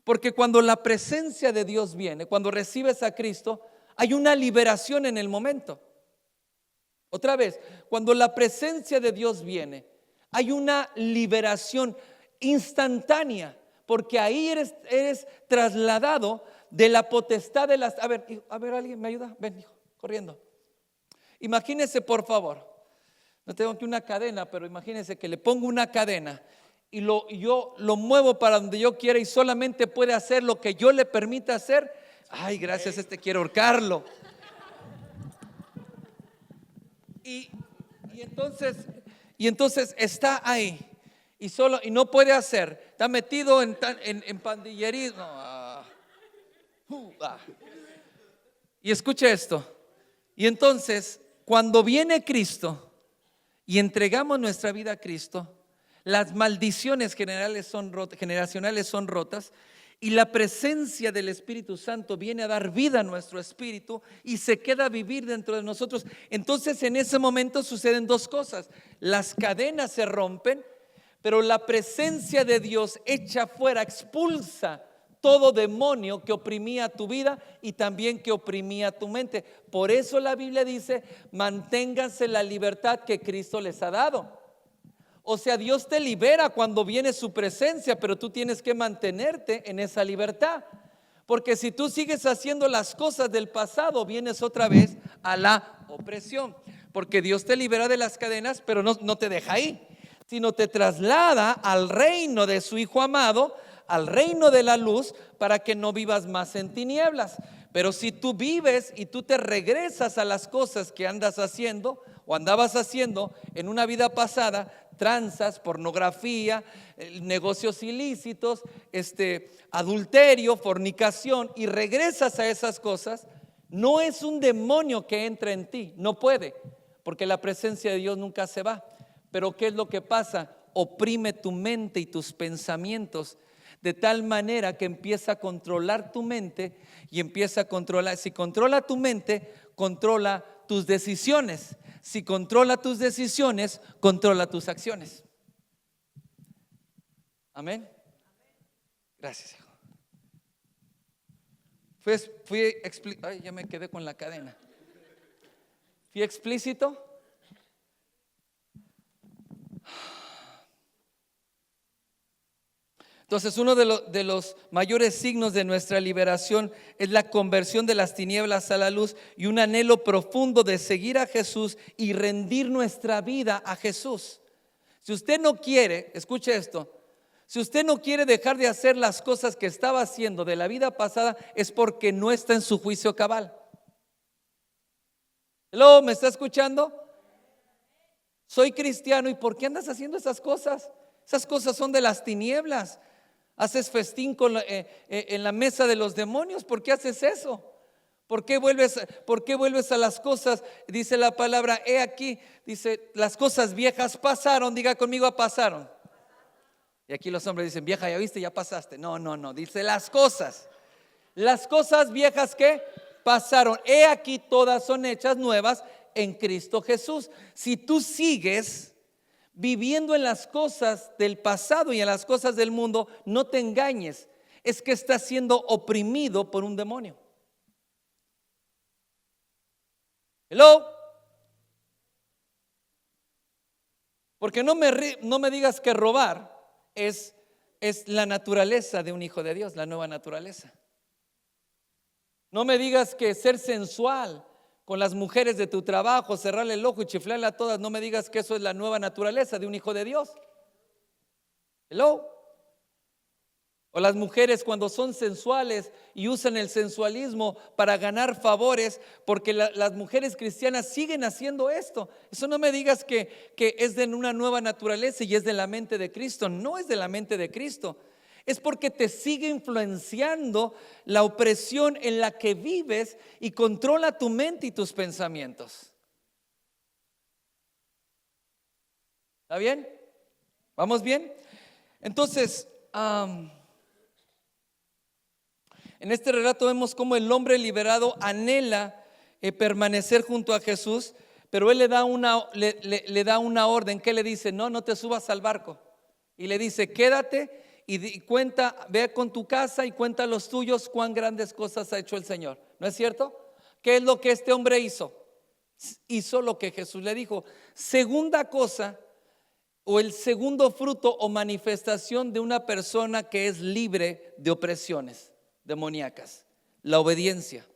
Porque cuando la presencia de Dios viene, cuando recibes a Cristo, hay una liberación en el momento. Otra vez, cuando la presencia de Dios viene, hay una liberación instantánea, porque ahí eres trasladado de la potestad de las... A ver, alguien me ayuda, ven hijo, corriendo. Imagínese por favor, no tengo aquí una cadena, pero imagínese que le pongo una cadena y yo lo muevo para donde yo quiera y solamente puede hacer lo que yo le permita hacer. Ay, gracias, quiero ahorcarlo. Y entonces está ahí y no puede hacer, está metido en pandillerismo. Y escuche esto. Y entonces, cuando viene Cristo y entregamos nuestra vida a Cristo, las maldiciones generacionales son rotas y la presencia del Espíritu Santo viene a dar vida a nuestro espíritu y se queda a vivir dentro de nosotros, entonces en ese momento suceden dos cosas. Las cadenas se rompen, pero la presencia de Dios echa fuera, expulsa todo demonio que oprimía tu vida y también que oprimía tu mente. Por eso la Biblia dice: manténganse la libertad que Cristo les ha dado. O sea, Dios te libera cuando viene su presencia, pero tú tienes que mantenerte en esa libertad. Porque si tú sigues haciendo las cosas del pasado, vienes otra vez a la opresión. Porque Dios te libera de las cadenas, pero no te deja ahí, sino te traslada al reino de su Hijo amado, al reino de la luz, para que no vivas más en tinieblas. Pero si tú vives y tú te regresas a las cosas que andas haciendo o andabas haciendo en una vida pasada, tranzas, pornografía, negocios ilícitos, adulterio, fornicación, y regresas a esas cosas, no es un demonio que entra en ti, no puede, porque la presencia de Dios nunca se va. Pero ¿qué es lo que pasa? Oprime tu mente y tus pensamientos de tal manera que empieza a controlar tu mente y empieza a controlar. Si controla tu mente, controla tus decisiones. Si controla tus decisiones, controla tus acciones. Amén. Gracias, hijo. Ay, ya me quedé con la cadena. ¿Fui explícito? Entonces, uno de los mayores signos de nuestra liberación es la conversión de las tinieblas a la luz y un anhelo profundo de seguir a Jesús y rendir nuestra vida a Jesús. Si usted no quiere, escuche esto, si usted no quiere dejar de hacer las cosas que estaba haciendo de la vida pasada, es porque no está en su juicio cabal. Hello, ¿me está escuchando? Soy cristiano, ¿y por qué andas haciendo esas cosas? Esas cosas son de las tinieblas. Haces festín en la mesa de los demonios. ¿Por qué haces eso? ¿Por qué vuelves a las cosas? Dice la palabra, he aquí, dice, las cosas viejas pasaron. Diga conmigo, pasaron. Y aquí los hombres dicen, vieja, ya viste, ya pasaste. No, dice las cosas viejas que pasaron, he aquí, todas son hechas nuevas en Cristo Jesús. Si tú sigues viviendo en las cosas del pasado y en las cosas del mundo, no te engañes, es que estás siendo oprimido por un demonio. Hello. Porque no me digas que robar es la naturaleza de un hijo de Dios, la nueva naturaleza. No me digas que ser sensual con las mujeres de tu trabajo, cerrarle el ojo y chiflarle a todas, no me digas que eso es la nueva naturaleza de un hijo de Dios. Hello. O las mujeres cuando son sensuales y usan el sensualismo para ganar favores, porque las mujeres cristianas siguen haciendo esto. Eso no me digas que es de una nueva naturaleza y es de la mente de Cristo. No es de la mente de Cristo. Es porque te sigue influenciando la opresión en la que vives y controla tu mente y tus pensamientos. ¿Está bien? ¿Vamos bien? Entonces, en este relato vemos cómo el hombre liberado anhela permanecer junto a Jesús, pero él le da una orden. ¿Qué le dice? No te subas al barco. Y le dice, quédate y cuenta, ve con tu casa y cuenta a los tuyos cuán grandes cosas ha hecho el Señor. ¿No es cierto? ¿Qué es lo que este hombre hizo? Hizo lo que Jesús le dijo. Segunda cosa, o el segundo fruto o manifestación de una persona que es libre de opresiones demoníacas: la obediencia.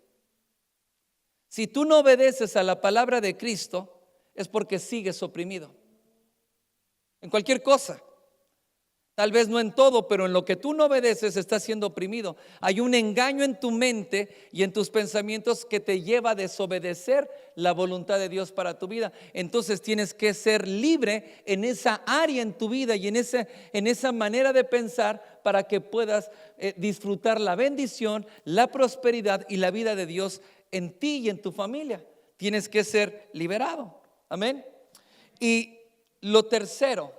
Si tú no obedeces a la palabra de Cristo, es porque sigues oprimido en cualquier cosa. Tal vez no en todo, pero en lo que tú no obedeces estás siendo oprimido. Hay un engaño en tu mente y en tus pensamientos que te lleva a desobedecer la voluntad de Dios para tu vida. Entonces tienes que ser libre en esa área en tu vida y en esa manera de pensar, para que puedas disfrutar la bendición, la prosperidad y la vida de Dios en ti y en tu familia. Tienes que ser liberado. Amén. Y lo tercero,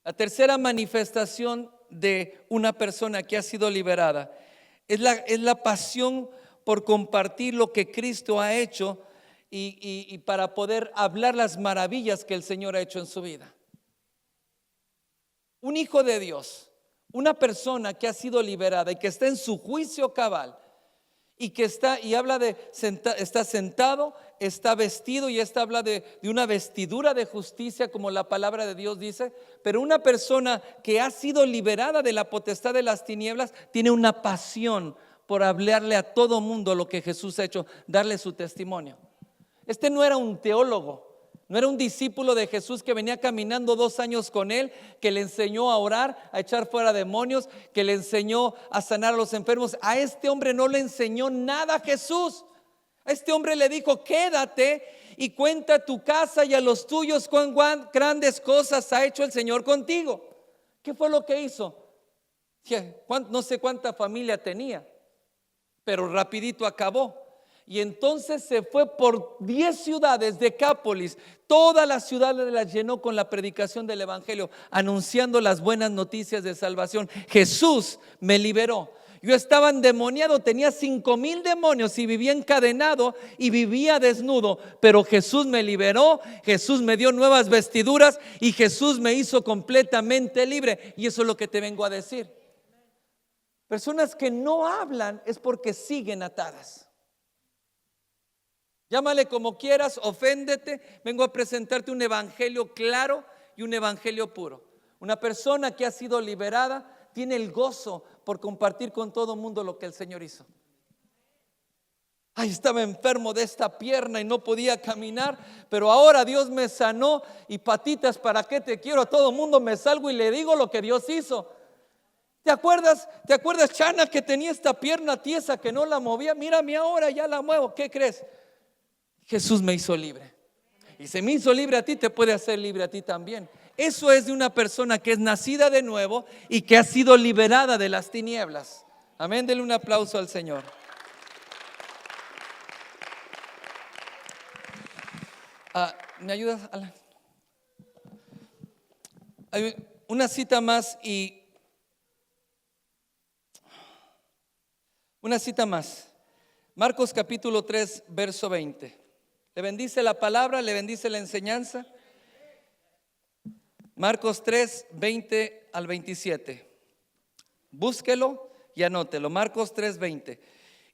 la tercera manifestación de una persona que ha sido liberada. Es la pasión por compartir lo que Cristo ha hecho y para poder hablar las maravillas que el Señor ha hecho en su vida. Un hijo de Dios, una persona que ha sido liberada y que está en su juicio cabal, y que está, y habla de, está sentado, está vestido, y esta habla de una vestidura de justicia, como la palabra de Dios dice. Pero una persona que ha sido liberada de la potestad de las tinieblas tiene una pasión por hablarle a todo mundo lo que Jesús ha hecho, darle su testimonio. Este no era un teólogo, no era un discípulo de Jesús que venía caminando 2 años con él, que le enseñó a orar, a echar fuera demonios, que le enseñó a sanar a los enfermos. A este hombre no le enseñó nada Jesús. A este hombre le dijo: quédate y cuenta a tu casa y a los tuyos cuán grandes cosas ha hecho el Señor contigo. ¿Qué fue lo que hizo? No sé cuánta familia tenía, pero rapidito acabó. Y entonces se fue por 10 ciudades, Decápolis, todas las ciudades las llenó con la predicación del evangelio, anunciando las buenas noticias de salvación. Jesús me liberó. Yo estaba endemoniado, tenía 5,000 demonios y vivía encadenado y vivía desnudo, pero Jesús me liberó, Jesús me dio nuevas vestiduras y Jesús me hizo completamente libre. Y eso es lo que te vengo a decir. Personas que no hablan es porque siguen atadas. Llámale como quieras, oféndete. Vengo a presentarte un evangelio claro y un evangelio puro. Una persona que ha sido liberada tiene el gozo por compartir con todo el mundo lo que el Señor hizo. Ay, estaba enfermo de esta pierna y no podía caminar, pero ahora Dios me sanó. Y patitas, ¿para qué te quiero? A todo mundo me salgo y le digo lo que Dios hizo. ¿Te acuerdas, Chana, que tenía esta pierna tiesa que no la movía? Mírame ahora, ya la muevo. ¿Qué crees? Jesús me hizo libre. Y se me hizo libre a ti, te puede hacer libre a ti también. Eso es de una persona que es nacida de nuevo y que ha sido liberada de las tinieblas. Amén, denle un aplauso al Señor. ¿Me ayudas, Alan? Hay una cita más y una cita más. Marcos capítulo 3, verso 20. ¿Le bendice la palabra? ¿Le bendice la enseñanza? Marcos 3, 20 al 27. Búsquelo y anótelo. Marcos 3, 20.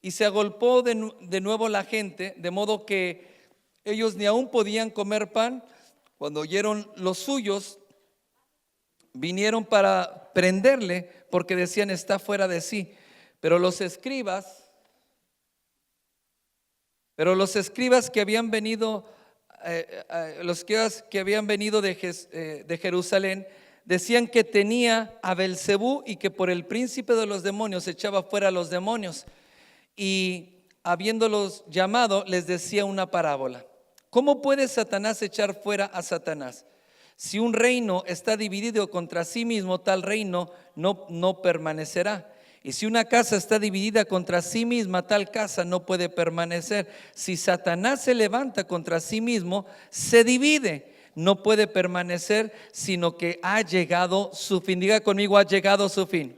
Y se agolpó de nuevo la gente, de modo que ellos ni aún podían comer pan. Cuando oyeron los suyos, vinieron para prenderle, porque decían: está fuera de sí. Pero los escribas que habían venido, de Jerusalén, decían que tenía a Belcebú y que por el príncipe de los demonios echaba fuera a los demonios. Y habiéndolos llamado, les decía una parábola: ¿cómo puede Satanás echar fuera a Satanás? Si un reino está dividido contra sí mismo, tal reino no permanecerá. Y si una casa está dividida contra sí misma, tal casa no puede permanecer. Si Satanás se levanta contra sí mismo, se divide, no puede permanecer, sino que ha llegado su fin. Diga conmigo: ha llegado su fin.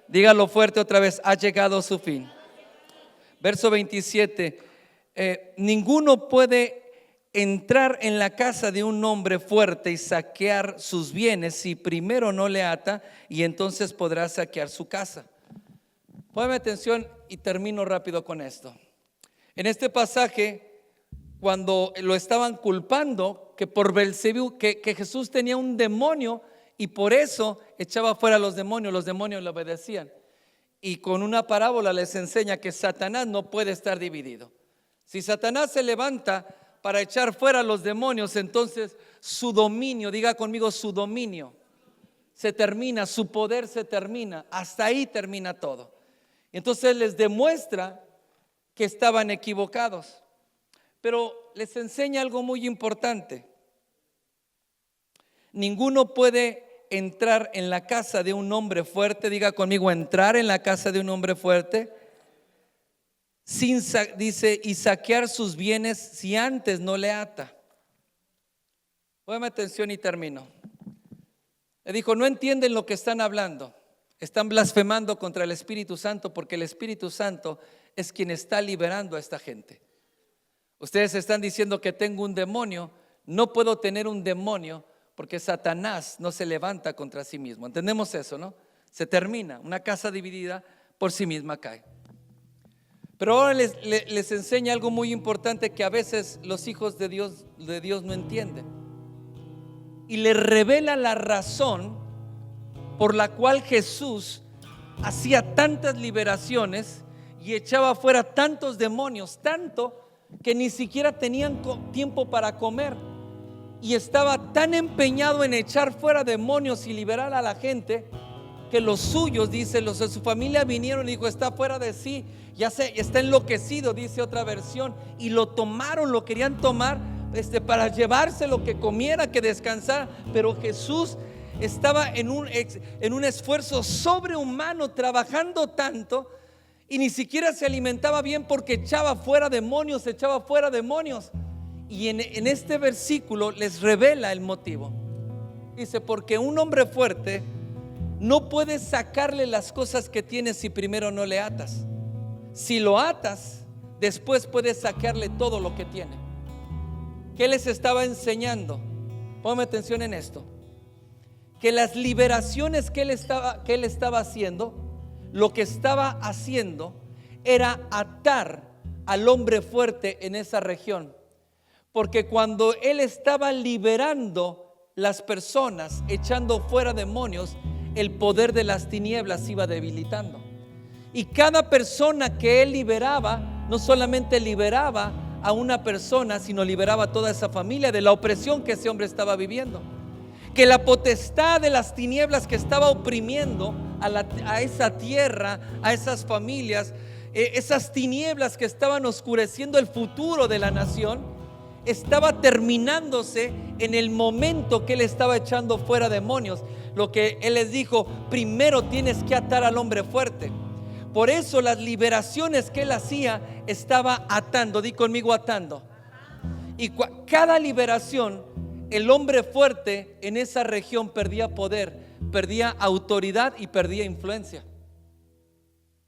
Dígalo fuerte otra vez: ha llegado su fin. Verso 27. Ninguno puede entrar en la casa de un hombre fuerte y saquear sus bienes si primero no le ata, y entonces podrá saquear su casa. Póngame atención y termino rápido con esto. En este pasaje, cuando lo estaban culpando que por Belcebú, que Jesús tenía un demonio y por eso echaba fuera a los demonios le obedecían. Y con una parábola les enseña que Satanás no puede estar dividido. Si Satanás se levanta para echar fuera a los demonios, entonces su dominio, diga conmigo, su dominio se termina, su poder se termina, hasta ahí termina todo. Entonces les demuestra que estaban equivocados, pero les enseña algo muy importante. Ninguno puede entrar en la casa de un hombre fuerte, diga conmigo, entrar en la casa de un hombre fuerte, dice, y saquear sus bienes si antes no le ata. Póngame atención y termino. Le dijo: no entienden lo que están hablando. Están blasfemando contra el Espíritu Santo, porque el Espíritu Santo es quien está liberando a esta gente. Ustedes están diciendo que tengo un demonio. No puedo tener un demonio porque Satanás no se levanta contra sí mismo. ¿Entendemos eso, no? Se termina. Una casa dividida por sí misma cae. Pero ahora les enseña algo muy importante que a veces los hijos de Dios no entienden. Y les revela la razón por la cual Jesús hacía tantas liberaciones y echaba fuera tantos demonios, tanto que ni siquiera tenían tiempo para comer. Y estaba tan empeñado en echar fuera demonios y liberar a la gente, que los suyos, dice, los de su familia vinieron y dijo: está fuera de sí, está enloquecido, dice otra versión. Y lo tomaron, lo querían tomar para llevarse lo que comiera, que descansara. Pero Jesús estaba en un esfuerzo sobrehumano, trabajando tanto, y ni siquiera se alimentaba bien porque echaba fuera demonios. Y en este versículo les revela el motivo. Dice: porque un hombre fuerte no puede sacarle las cosas que tiene si primero no le atas. Si lo atas, después puedes sacarle todo lo que tiene. ¿Qué les estaba enseñando? Ponme atención en esto. Que las liberaciones que él estaba haciendo, lo que estaba haciendo era atar al hombre fuerte en esa región. Porque cuando él estaba liberando las personas, echando fuera demonios, el poder de las tinieblas se iba debilitando. Y cada persona que él liberaba, no solamente liberaba a una persona, sino liberaba a toda esa familia de la opresión que ese hombre estaba viviendo. Que la potestad de las tinieblas que estaba oprimiendo a esa tierra, a esas familias, esas tinieblas que estaban oscureciendo el futuro de la nación, estaba terminándose en el momento que él estaba echando fuera demonios. Lo que él les dijo: primero tienes que atar al hombre fuerte. Por eso las liberaciones que él hacía, estaba atando. Di conmigo: atando. Y cada liberación, el hombre fuerte en esa región perdía poder, perdía autoridad y perdía influencia.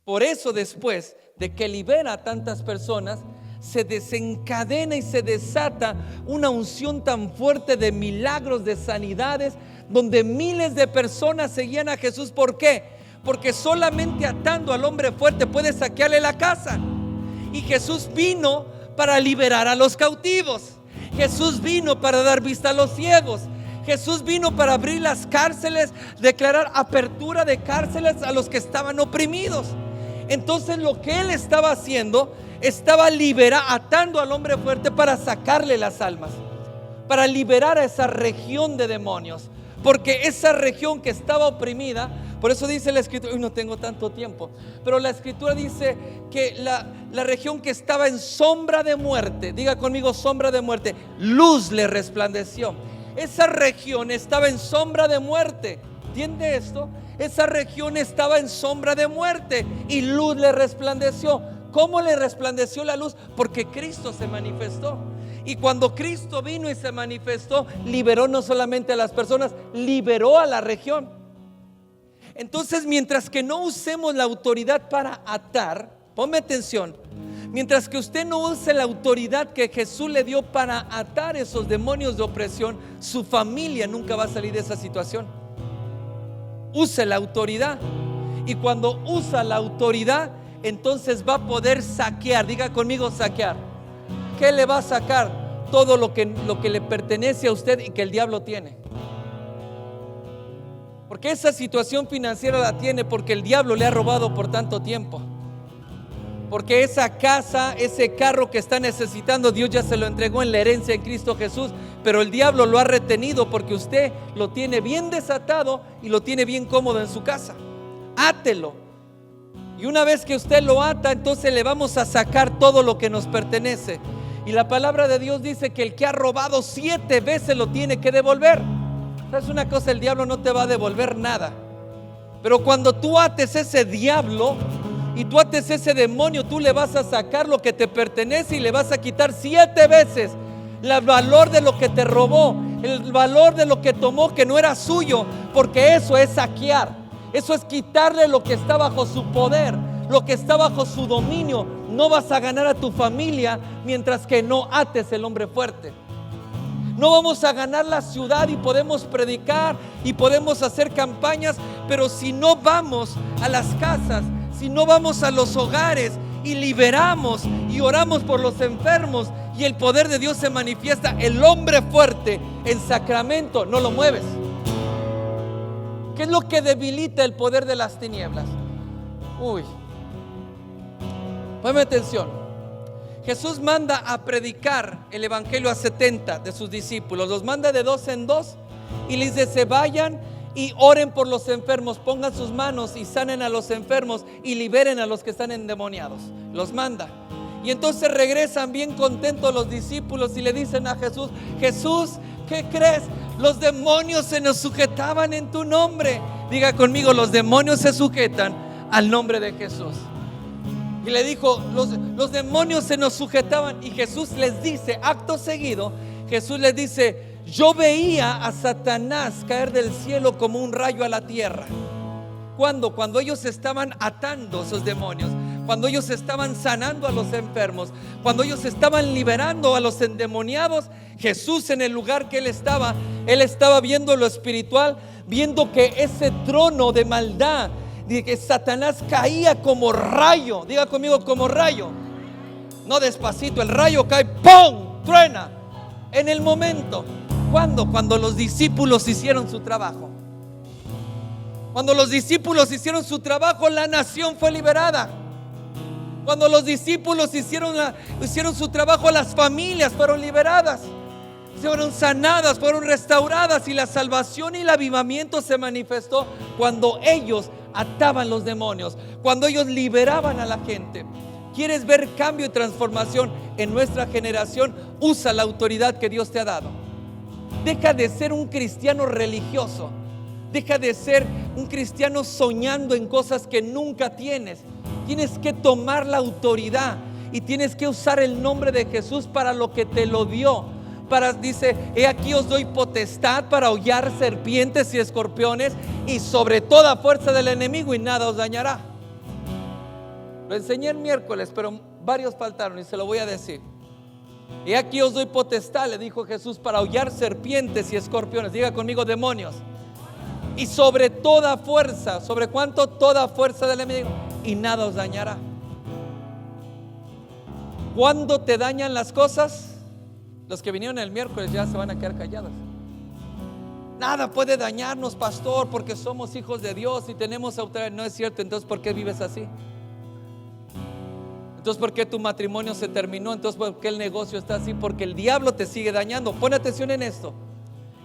Por eso, después de que libera a tantas personas, se desencadena y se desata una unción tan fuerte de milagros, de sanidades, donde miles de personas seguían a Jesús. ¿Por qué? Porque solamente atando al hombre fuerte puede saquearle la casa. Y Jesús vino para liberar a los cautivos. Jesús vino para dar vista a los ciegos. Jesús vino para abrir las cárceles, declarar apertura de cárceles a los que estaban oprimidos. Entonces lo que él estaba haciendo, estaba atando al hombre fuerte para sacarle las almas, para liberar a esa región de demonios. Porque esa región que estaba oprimida, por eso dice la escritura, no tengo tanto tiempo, pero la escritura dice que la región que estaba en sombra de muerte, diga conmigo: sombra de muerte, luz le resplandeció. Esa región estaba en sombra de muerte. ¿Entiende esto? Esa región estaba en sombra de muerte y luz le resplandeció. ¿Cómo le resplandeció la luz? Porque Cristo se manifestó. Y cuando Cristo vino y se manifestó, liberó no solamente a las personas, liberó a la región. Entonces, mientras que no usemos la autoridad para atar, ponme atención, mientras que usted no use la autoridad que Jesús le dio para atar esos demonios de opresión, su familia nunca va a salir de esa situación. Use la autoridad. Y cuando usa la autoridad, entonces va a poder saquear. Diga conmigo: saquear. ¿Qué le va a sacar? Todo lo que le pertenece a usted y que el diablo tiene. Porque esa situación financiera la tiene porque el diablo le ha robado por tanto tiempo. Porque esa casa, ese carro que está necesitando, Dios ya se lo entregó en la herencia en Cristo Jesús, pero el diablo lo ha retenido porque usted lo tiene bien desatado y lo tiene bien cómodo en su casa. Átelo. Y una vez que usted lo ata, entonces le vamos a sacar todo lo que nos pertenece. Y la palabra de Dios dice que el que ha robado 7 veces lo tiene que devolver. ¿Sabes una cosa? El diablo no te va a devolver nada. Pero cuando tú ates ese diablo y tú ates ese demonio, tú le vas a sacar lo que te pertenece y le vas a quitar 7 veces el valor de lo que te robó, el valor de lo que tomó que no era suyo, porque eso es saquear. Eso es quitarle lo que está bajo su poder, lo que está bajo su dominio. No vas a ganar a tu familia mientras que no ates el hombre fuerte. No vamos a ganar la ciudad y podemos predicar y podemos hacer campañas, pero si no vamos a las casas, si no vamos a los hogares y liberamos y oramos por los enfermos y el poder de Dios se manifiesta, el hombre fuerte en Sacramento no lo mueves. ¿Qué es lo que debilita el poder de las tinieblas? Ponme atención. Jesús manda a predicar el evangelio a 70 de sus discípulos. Los manda de 2 en 2 y les dice: se vayan y oren por los enfermos, pongan sus manos y sanen a los enfermos y liberen a los que están endemoniados. Los manda. Y entonces regresan bien contentos los discípulos y le dicen a Jesús: Jesús, ¿qué crees? Los demonios se nos sujetaban en tu nombre. Diga conmigo: los demonios se sujetan al nombre de Jesús. Y le dijo: los demonios se nos sujetaban. Y Jesús les dice, acto seguido, Jesús les dice: yo veía a Satanás caer del cielo como un rayo a la tierra. Cuando ellos estaban atando esos demonios, cuando ellos estaban sanando a los enfermos, cuando ellos estaban liberando a los endemoniados, Jesús, en el lugar que él estaba viendo lo espiritual, viendo que ese trono de maldad, de que Satanás caía como rayo. Diga conmigo: como rayo. No despacito, el rayo cae, ¡pum!, truena en el momento. Cuando los discípulos hicieron su trabajo. Cuando los discípulos hicieron su trabajo, la nación fue liberada. Cuando los discípulos hicieron su trabajo, las familias fueron liberadas, fueron sanadas, fueron restauradas, y la salvación y el avivamiento se manifestó cuando ellos ataban los demonios, cuando ellos liberaban a la gente. ¿Quieres ver cambio y transformación en nuestra generación? Usa la autoridad que Dios te ha dado. Deja de ser un cristiano religioso. Deja de ser un cristiano soñando en cosas que nunca tienes. Tienes que tomar la autoridad y tienes que usar el nombre de Jesús para lo que te lo dio. Dice: he aquí os doy potestad para hollar serpientes y escorpiones y sobre toda fuerza del enemigo, y nada os dañará. Lo enseñé el miércoles, pero varios faltaron y se lo voy a decir. He aquí os doy potestad, le dijo Jesús, para hollar serpientes y escorpiones. Diga conmigo: demonios. Y sobre toda fuerza. ¿Sobre cuánto? Toda fuerza del enemigo, y nada os dañará. ¿Cuándo te dañan las cosas? Los que vinieron el miércoles ya se van a quedar callados. Nada puede dañarnos, pastor, porque somos hijos de Dios y tenemos autoridad. No es cierto. Entonces, ¿por qué vives así? Entonces, ¿por qué tu matrimonio se terminó? Entonces, ¿por qué el negocio está así? Porque el diablo te sigue dañando. Pon atención en esto.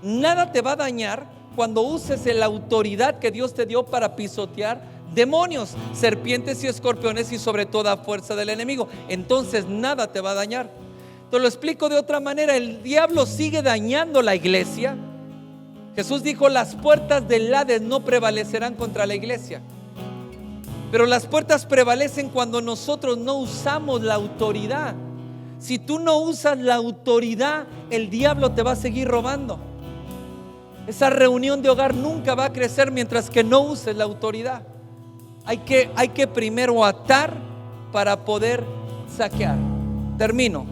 Nada te va a dañar cuando uses la autoridad que Dios te dio para pisotear demonios, serpientes y escorpiones y sobre toda fuerza del enemigo. Entonces nada te va a dañar. Te lo explico de otra manera. El diablo sigue dañando la iglesia. Jesús dijo: las puertas del Hades no prevalecerán contra la iglesia. Pero las puertas prevalecen cuando nosotros no usamos la autoridad. Si tú no usas la autoridad, el diablo te va a seguir robando. Esa reunión de hogar nunca va a crecer mientras que no uses la autoridad. Hay que primero atar para poder saquear. Termino.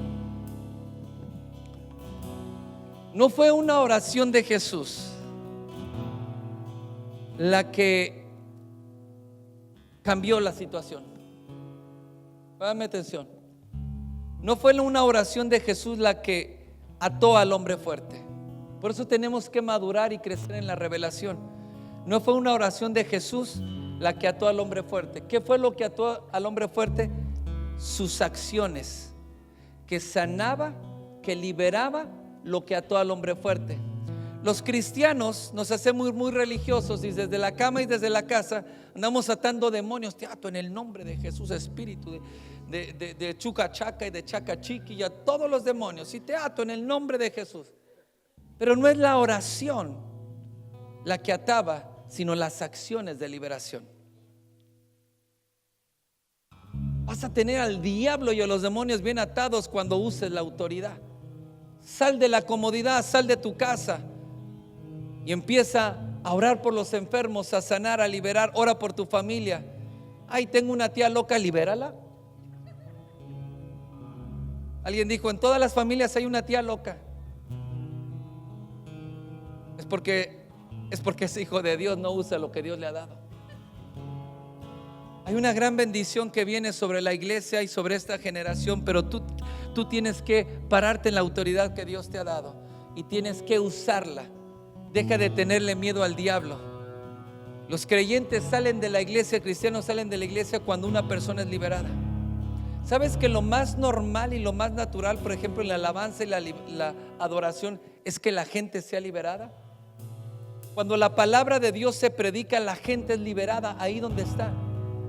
No fue una oración de Jesús la que cambió la situación. Dame atención. No fue una oración de Jesús la que ató al hombre fuerte. Por eso tenemos que madurar y crecer en la revelación. No fue una oración de Jesús la que ató al hombre fuerte. ¿Qué fue lo que ató al hombre fuerte? Sus acciones, que sanaba, que liberaba, lo que ató al hombre fuerte. Los cristianos nos hacemos muy religiosos y desde la cama y desde la casa andamos atando demonios. Te ato en el nombre de Jesús, espíritu de chucachaca y de chacachiqui, y a todos los demonios, y te ato en el nombre de Jesús. Pero no es la oración la que ataba, sino las acciones de liberación. Vas a tener al diablo y a los demonios bien atados cuando uses la autoridad. Sal de la comodidad, sal de tu casa y empieza a orar por los enfermos, a sanar, a liberar. Ora por tu familia. Ay, tengo una tía loca, libérala. Alguien dijo, en todas las familias hay una tía loca. Es porque ese hijo de Dios no usa lo que Dios le ha dado. Hay una gran bendición que viene sobre la iglesia y sobre esta generación, pero tú tienes que pararte en la autoridad que Dios te ha dado y tienes que usarla. Deja de tenerle miedo al diablo. Los creyentes salen de la iglesia, cristianos salen de la iglesia cuando una persona es liberada. ¿Sabes que lo más normal y lo más natural, por ejemplo, en la alabanza y la adoración, es que la gente sea liberada? Cuando la palabra de Dios se predica, la gente es liberada ahí donde está.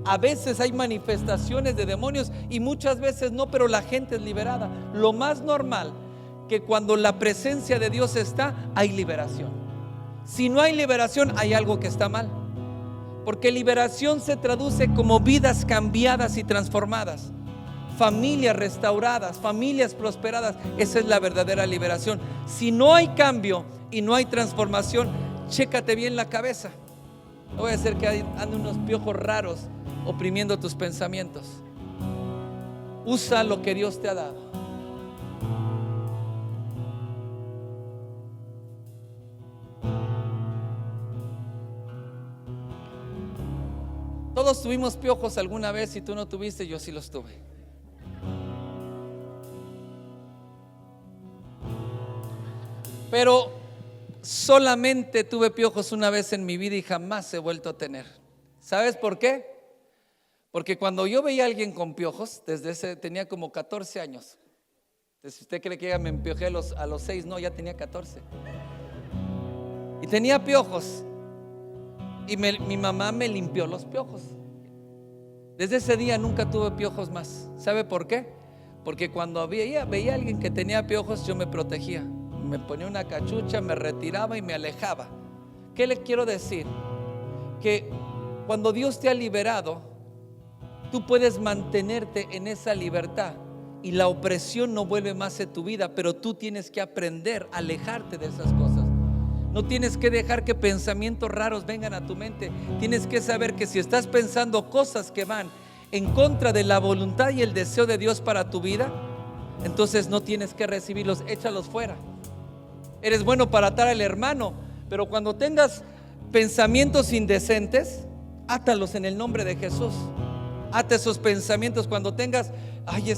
A veces hay manifestaciones de demonios y muchas veces no, pero la gente es liberada. Lo más normal, que cuando la presencia de Dios está, hay liberación. Si no hay liberación, hay algo que está mal. Porque liberación se traduce como vidas cambiadas y transformadas, familias restauradas, familias prosperadas. Esa es la verdadera liberación. Si no hay cambio y no hay transformación, chécate bien la cabeza. No voy a hacer que ande unos piojos raros oprimiendo tus pensamientos. Usa lo que Dios te ha dado. Todos tuvimos piojos alguna vez. Si tú no tuviste, yo sí los tuve. Pero solamente tuve piojos una vez en mi vida y jamás he vuelto a tener. ¿Sabes por qué? Porque cuando yo veía a alguien con piojos, tenía como 14 años. Entonces, si usted cree que ya me empiojé a los 6, no, ya tenía 14. Y tenía piojos. Y mi mamá me limpió los piojos. Desde ese día nunca tuve piojos más. ¿Sabe por qué? Porque cuando veía a alguien que tenía piojos, yo me protegía. Me ponía una cachucha, me retiraba y me alejaba. ¿Qué le quiero decir? Que cuando Dios te ha liberado, tú puedes mantenerte en esa libertad y la opresión no vuelve más en tu vida, pero tú tienes que aprender a alejarte de esas cosas. No tienes que dejar que pensamientos raros vengan a tu mente. Tienes que saber que si estás pensando cosas que van en contra de la voluntad y el deseo de Dios para tu vida, entonces no tienes que recibirlos, échalos fuera. Eres bueno para atar al hermano, pero cuando tengas pensamientos indecentes, átalos en el nombre de Jesús. Ata esos pensamientos. Cuando tengas,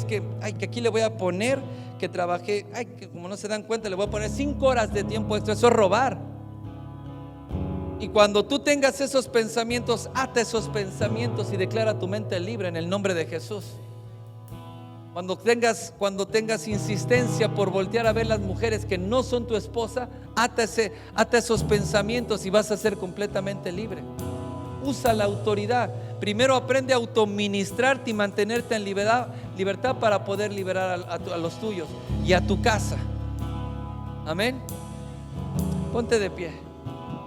que aquí le voy a poner que trabajé, que como no se dan cuenta, le voy a poner 5 horas de tiempo extra. Eso es robar. Y cuando tú tengas esos pensamientos, ata esos pensamientos y declara tu mente libre en el nombre de Jesús. Cuando tengas insistencia por voltear a ver las mujeres que no son tu esposa, ata esos pensamientos y vas a ser completamente libre. Usa la autoridad. Primero aprende a autoministrarte y mantenerte en libertad para poder liberar a los tuyos y a tu casa. Amén. Ponte de pie.